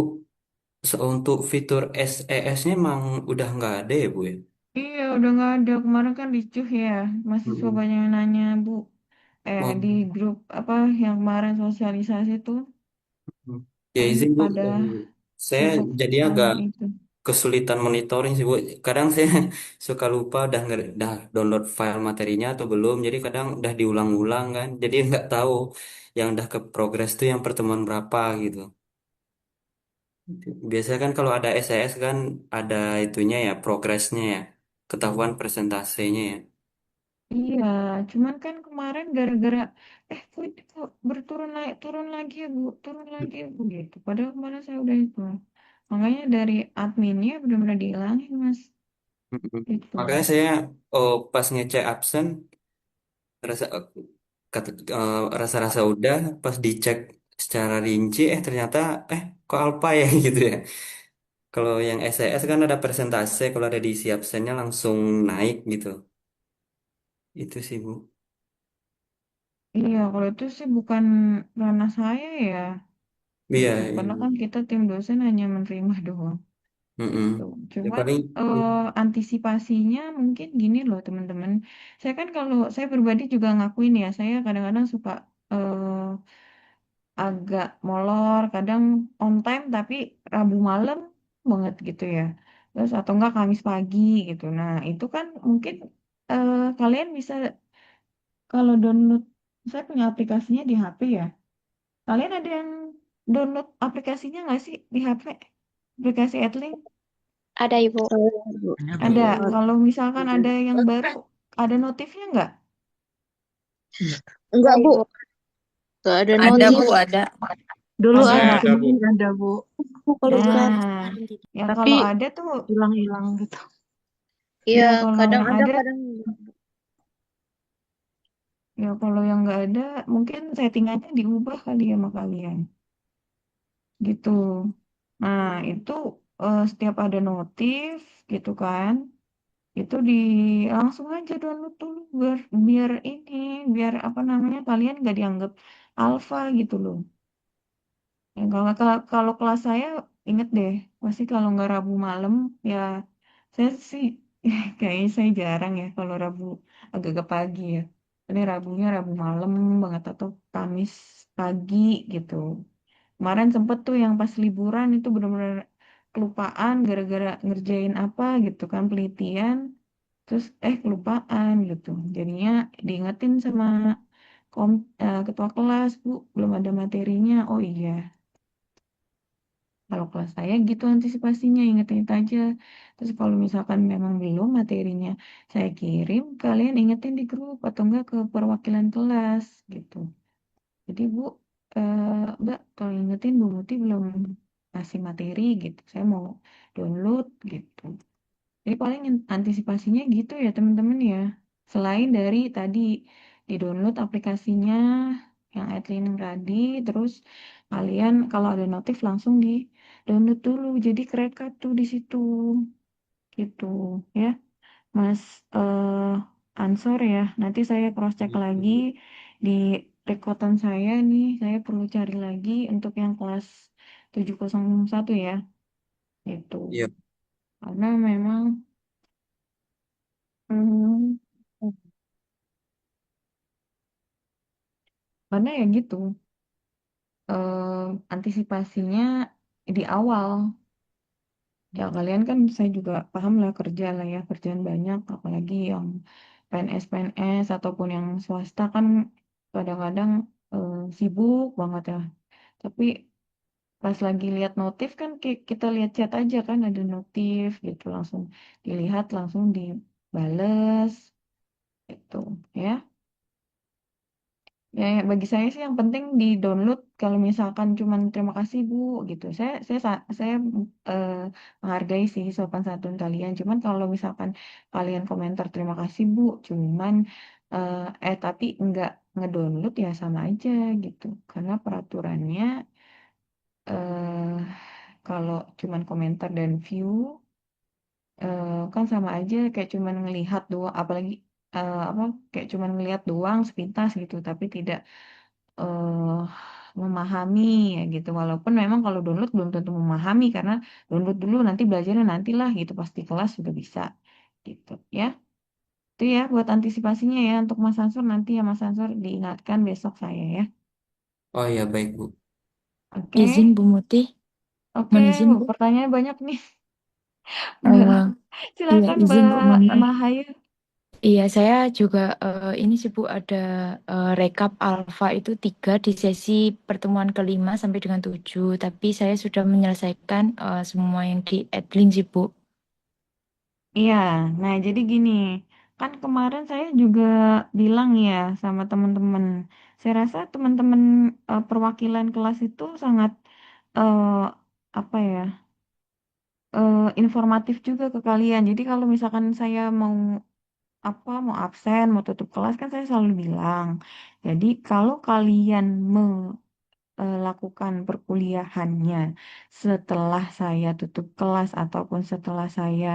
Untuk fitur SES-nya emang udah nggak ada ya Bu ya? Iya, udah nggak ada. Kemarin kan ricuh ya. Mahasiswa Hmm. banyak yang nanya, Bu. Oh, Di grup apa yang kemarin sosialisasi tuh. hmm. Ya Kan izin Bu. pada Saya sibuk jadi agak nanya itu. kesulitan monitoring sih Bu. Kadang saya suka lupa udah download file materinya atau belum. Jadi kadang udah diulang-ulang kan. Jadi nggak tahu yang udah ke progress tuh yang pertemuan berapa gitu. Biasanya kan kalau ada SES kan ada itunya ya, progresnya ya. Ketahuan persentasenya ya. Iya, cuman kan kemarin gara-gara kok berturun naik turun lagi ya Bu, turun lagi ya Bu gitu. Padahal kemarin saya udah itu. Makanya dari adminnya benar-benar dihilangin Mas. Mm-mm. Itu. Makanya saya pas ngecek absen rasa rasa-rasa udah pas dicek secara rinci ternyata kok alpha ya gitu ya. Kalau yang SES kan ada persentase, kalau ada diisi absennya langsung naik gitu. Itu sih Bu. Iya, kalau itu sih bukan ranah saya ya. Iya, Itu iya. karena kan kita tim dosen hanya menerima doang. Mm-mm. Gitu. Ya Cuman paling antisipasinya mungkin gini loh teman-teman. Saya kan kalau saya pribadi juga ngakuin ya, saya kadang-kadang suka agak molor, kadang on time tapi Rabu malam banget gitu ya. Terus atau enggak Kamis pagi gitu. Nah, itu kan mungkin kalian bisa kalau download, saya punya aplikasinya di HP ya. Kalian ada yang download aplikasinya nggak sih di HP? Aplikasi Adlink? Ada Ibu. Ada. iya. Kalau misalkan ada yang baru, ada notifnya nggak? Enggak, Bu. Gak ada Ada, notif. Bu, ada. Dulu Ada. ada, Ada Bu. kemarin ada Bu. Aku keluar. Nah, yang Tapi kalau ada tuh, hilang-hilang gitu. Iya, ya kalau kadang yang ada, ada kadang Ya kalau yang nggak ada, mungkin settingannya diubah kali ya sama kalian. Gitu. Nah, itu setiap ada notif gitu kan, itu langsung aja download dulu biar ini, biar apa namanya kalian nggak dianggap alfa gitu loh. Kalau kelas saya inget deh, pasti kalau nggak Rabu malam ya saya sih kayaknya saya jarang ya kalau Rabu agak-agak pagi ya. Ini Rabunya Rabu malam banget atau Kamis pagi gitu. Kemarin sempet tuh yang pas liburan itu benar-benar kelupaan gara-gara ngerjain apa gitu kan penelitian, terus kelupaan gitu. Jadinya diingetin sama ketua kelas, Bu, belum ada materinya. Oh iya. Kalau kelas saya gitu antisipasinya, inget-inget aja. Terus kalau misalkan memang belum materinya saya kirim, kalian ingetin di grup atau enggak ke perwakilan kelas gitu. Jadi Bu, Mbak, kalau ingetin Bu Muti belum kasih materi gitu. Saya mau download gitu. Jadi paling antisipasinya gitu ya teman-teman ya. Selain dari tadi di-download aplikasinya yang Adlin tadi, terus kalian kalau ada notif langsung di-download dulu. Jadi kerekap tuh di situ gitu ya. Mas Ansor ya. Nanti saya cross check lagi di rekotan saya nih. Saya perlu cari lagi untuk yang kelas 701 ya. Itu. Iya. Karena memang hmm, karena ya gitu, antisipasinya di awal. Ya kalian kan saya juga paham lah kerja lah ya, kerjaan banyak, apalagi yang PNS-PNS ataupun yang swasta kan kadang-kadang sibuk banget ya. Tapi pas lagi lihat notif kan kita lihat chat aja kan ada notif gitu langsung dilihat langsung dibales gitu ya. Ya, ya, bagi saya sih yang penting di download kalau misalkan cuman terima kasih Bu gitu. Saya eh, menghargai sih sopan santun kalian. Cuman kalau misalkan kalian komentar terima kasih Bu, cuman tapi nggak ngedownload ya sama aja gitu. Karena peraturannya eh kalau cuman komentar dan view kan sama aja kayak cuman ngelihat doang, apalagi apa kayak cuman ngelihat doang sepintas gitu, tapi tidak eh memahami ya gitu. Walaupun memang kalau download belum tentu memahami karena download dulu nanti belajarnya nantilah gitu pasti kelas sudah bisa gitu ya. Itu ya buat antisipasinya ya untuk Mas Ansur nanti ya Mas Ansur diingatkan besok saya ya. Oh ya, baik Bu. Oke. Izin Bu Muti, Oke, mohon izin Bu, Bu. pertanyaan banyak nih. Mbak, Eh, iya silakan izin Bu, mohon Mbak maaf. Mahayu. Iya saya juga ini sih Bu ada rekap alfa itu 3 di sesi pertemuan kelima sampai dengan 7. Tapi saya sudah menyelesaikan semua yang di Adlink sih Bu. Iya, nah jadi gini, kan kemarin saya juga bilang ya sama teman-teman, saya rasa teman-teman perwakilan kelas itu sangat eh, apa ya, informatif juga ke kalian. Jadi kalau misalkan saya mau absen, mau tutup kelas kan saya selalu bilang. Jadi kalau kalian melakukan perkuliahannya setelah saya tutup kelas ataupun setelah saya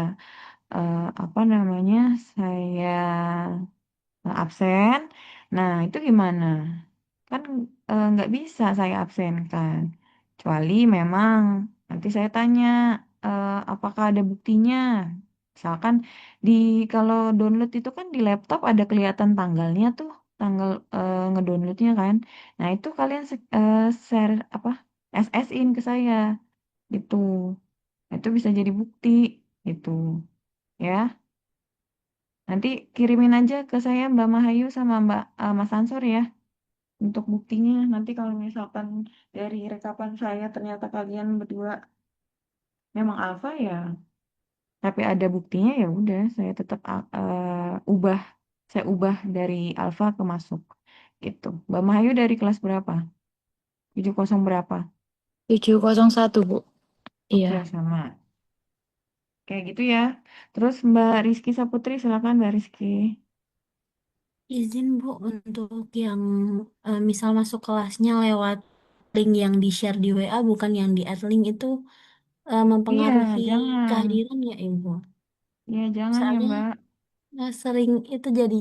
apa namanya saya absen. Nah, itu gimana? Kan nggak bisa saya absenkan. Kecuali memang nanti saya tanya apakah ada buktinya. Misalkan di kalau download itu kan di laptop ada kelihatan tanggalnya tuh, tanggal ngedownloadnya kan. Nah, itu kalian share apa? SS-in ke saya gitu. Nah, itu bisa jadi bukti gitu ya. Nanti kirimin aja ke saya Mbak Mahayu sama Mbak Mas Ansor ya untuk buktinya. Nanti kalau misalkan dari rekapan saya ternyata kalian berdua memang alfa ya, tapi ada buktinya ya udah saya tetap saya ubah dari alfa ke masuk gitu. Mbak Mahayu dari kelas berapa? 70 berapa? 701 Bu. Iya. Oke, sama. Kayak gitu ya. Terus Mbak Rizky Saputri, silakan Mbak Rizky. Izin Bu untuk yang misal masuk kelasnya lewat link yang di-share di WA bukan yang di Adlink itu Iya, mempengaruhi jangan. kehadiran ya Ibu. Iya, jangan ya Soalnya Mbak. sering itu jadi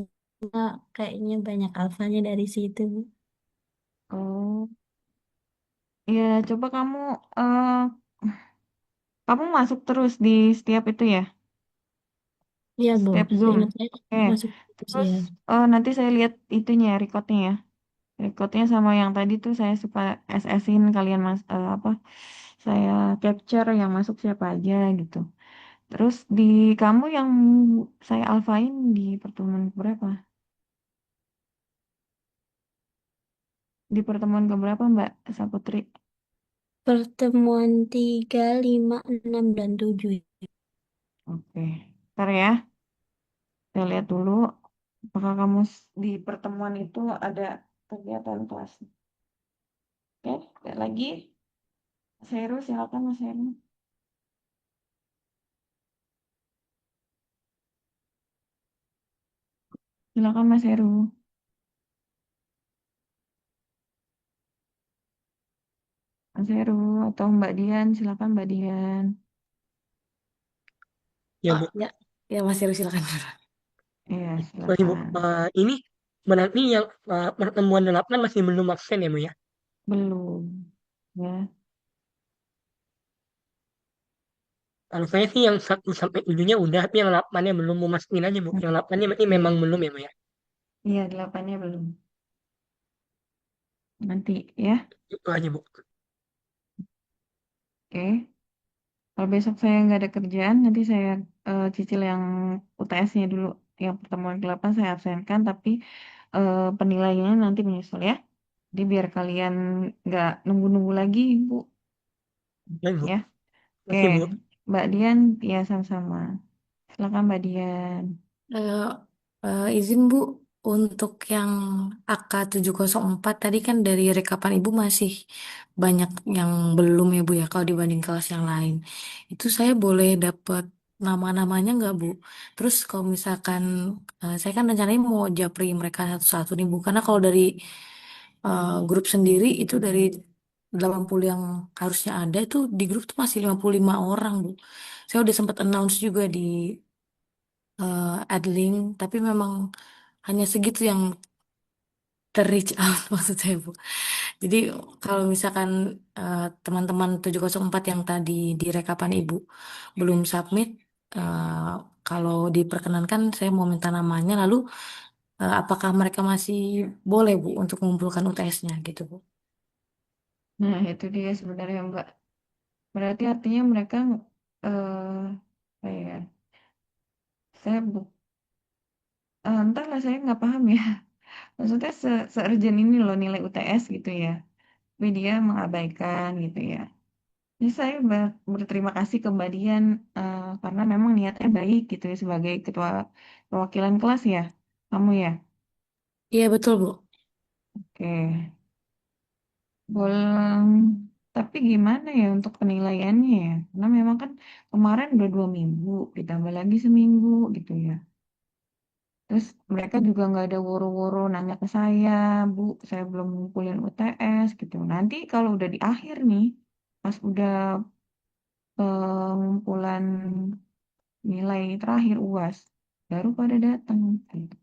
kayaknya banyak alfanya dari situ. Bu. Oh, ya coba eh kamu masuk terus di setiap itu ya, Iya Bu, setiap Zoom. seingat saya Oke. masuk itu sih Terus ya. nanti saya lihat itunya ya, recordnya ya. Recordnya sama yang tadi tuh saya suka SS-in kalian apa? Saya capture yang masuk siapa aja gitu. Terus di kamu yang saya alfain di pertemuan berapa? Di pertemuan keberapa Mbak Saputri? Pertemuan 3, 5, 6, dan 7. Oke, ntar ya. Saya lihat dulu apakah kamu di pertemuan itu ada kegiatan kelas. Oke, lihat lagi. Mas Heru, silakan Mas Heru. Silakan Mas Heru. Mas Heru atau Mbak Dian, silakan Mbak Dian. Ya, Bu. Ya, ya Mas Heru silakan. Iya, Sorry, Bu. silakan. Ini berarti yang pertemuan 8 masih belum absen ya, Bu ya? Belum. Ya. Kalau saya sih yang 1 sampai 7-nya udah, tapi yang 8-nya belum, mau mastiin aja, Bu. Yang 8-nya berarti memang Iya, belum ya, Bu ya? iya 8-nya belum. Nanti ya. Itu aja, Bu. Oke. Kalau besok saya nggak ada kerjaan, nanti saya cicil yang UTS-nya dulu. Yang pertemuan ke-8 saya absenkan, tapi penilaiannya nanti menyusul ya. Jadi biar kalian nggak nunggu-nunggu lagi, Bu. Baik, Bu. Ya. Oke, Makasih, Bu. Mbak Dian, ya sama-sama. Silakan Mbak Dian. Eh, izin Bu, untuk yang AK-704 tadi kan dari rekapan Ibu masih banyak yang belum ya Bu ya, kalau dibanding kelas yang lain. Itu saya boleh dapat nama-namanya nggak Bu? Terus kalau misalkan, saya kan rencananya mau japri mereka satu-satu nih Bu, karena kalau dari grup sendiri itu dari 80 yang harusnya ada itu di grup tuh masih 55 orang Bu. Saya udah sempat announce juga di Adlink, tapi memang hanya segitu yang ter-reach out maksud saya Bu. Jadi kalau misalkan teman-teman 704 yang tadi di rekapan Ibu belum submit, eh, kalau diperkenankan saya mau minta namanya, lalu apakah mereka masih boleh Bu untuk mengumpulkan UTS-nya gitu Bu? Nah, itu dia sebenarnya Mbak. Berarti artinya mereka apa ya? Saya entahlah saya nggak paham ya. Maksudnya se-urgent ini loh nilai UTS gitu ya. Tapi dia mengabaikan gitu ya. Jadi saya berterima kasih ke Mbak Dian karena memang niatnya baik gitu ya sebagai ketua perwakilan kelas ya. Kamu ya. Iya betul Bu. Oke. Boleh. Tapi gimana ya untuk penilaiannya ya? Karena memang kan kemarin udah 2 minggu, ditambah lagi seminggu gitu ya. Terus mereka juga nggak ada woro-woro nanya ke saya, Bu, saya belum ngumpulin UTS gitu. Nanti kalau udah di akhir nih, pas udah pengumpulan nilai terakhir UAS, baru pada datang. Gitu.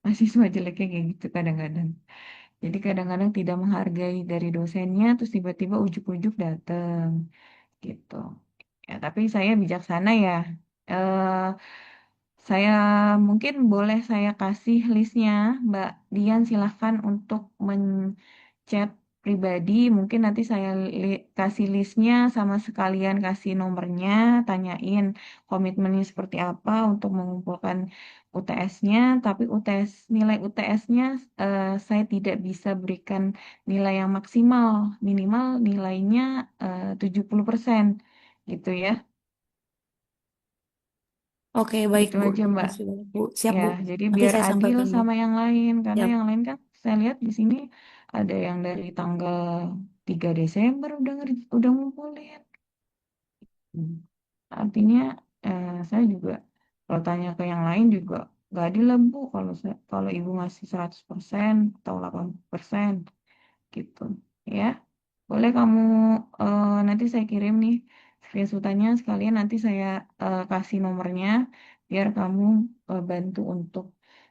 Mahasiswa jeleknya kayak gitu kadang-kadang. Jadi kadang-kadang tidak menghargai dari dosennya, terus tiba-tiba ujuk-ujuk datang gitu. Ya, tapi saya bijaksana ya. Eh, saya mungkin boleh saya kasih listnya, Mbak Dian silahkan untuk chat pribadi. Mungkin nanti saya kasih listnya sama sekalian kasih nomornya, tanyain komitmennya seperti apa untuk mengumpulkan UTS-nya. Tapi nilai UTS-nya saya tidak bisa berikan nilai yang maksimal, minimal nilainya 70% gitu ya. Oke baik Gitu Bu, aja terima Mbak. kasih banyak Bu. Siap Ya, Bu, jadi nanti biar saya adil sampaikan Bu. sama yang lain, karena Siap. yang lain kan saya lihat di sini ada yang dari tanggal 3 Desember udah ngumpulin. Hmm. Artinya saya juga kalau tanya ke yang lain juga nggak adil lah Bu kalau Ibu ngasih 100% atau 80% gitu. Ya, boleh kamu nanti saya kirim nih screenshotannya sekalian nanti saya kasih nomornya biar kamu bantu untuk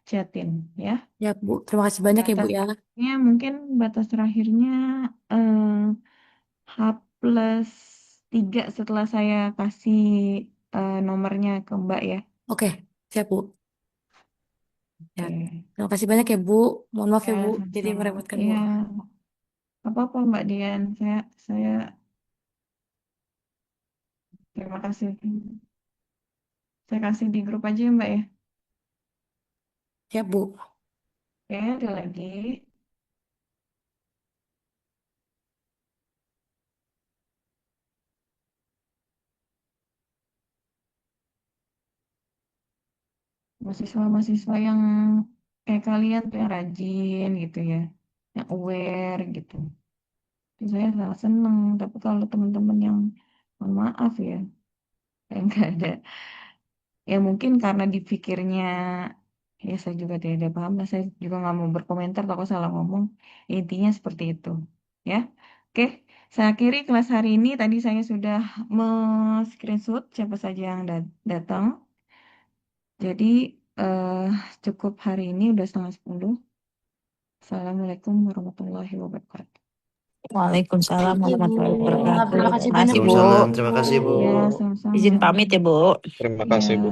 chatin ya. Ya Bu, terima kasih banyak ya Bu ya. Batasnya mungkin batas terakhirnya eh, H+3 setelah saya kasih nomornya ke Mbak ya. Oke, siap Bu. Ya, Oke. terima kasih banyak ya Bu. Mohon maaf Ya, ya Bu, jadi sama-sama. merepotkan Bu. Iya, apa-apa Mbak Dian. Saya terima kasih. Saya kasih di grup aja ya, Mbak ya. Siap Bu. Oke, ada lagi. mahasiswa-mahasiswa yang kayak kalian tuh yang rajin gitu ya, yang aware gitu. Itu saya sangat seneng. Tapi kalau teman-teman yang mohon maaf ya, yang nggak ada, ya mungkin karena dipikirnya, ya saya juga tidak paham, lah saya juga nggak mau berkomentar kalau salah ngomong. Intinya seperti itu, ya. Oke, saya akhiri kelas hari ini. Tadi saya sudah screenshot siapa saja yang datang. Jadi eh, cukup hari ini udah 9:30. Assalamualaikum warahmatullahi wabarakatuh. Waalaikumsalam Ibu, warahmatullahi wabarakatuh. terima kasih Terima banyak kasih, Bu. Bu. Waalaikumsalam. Terima kasih, Bu. Ya, sama-sama. Izin pamit ya, Bu. Terima Ya. kasih, Bu.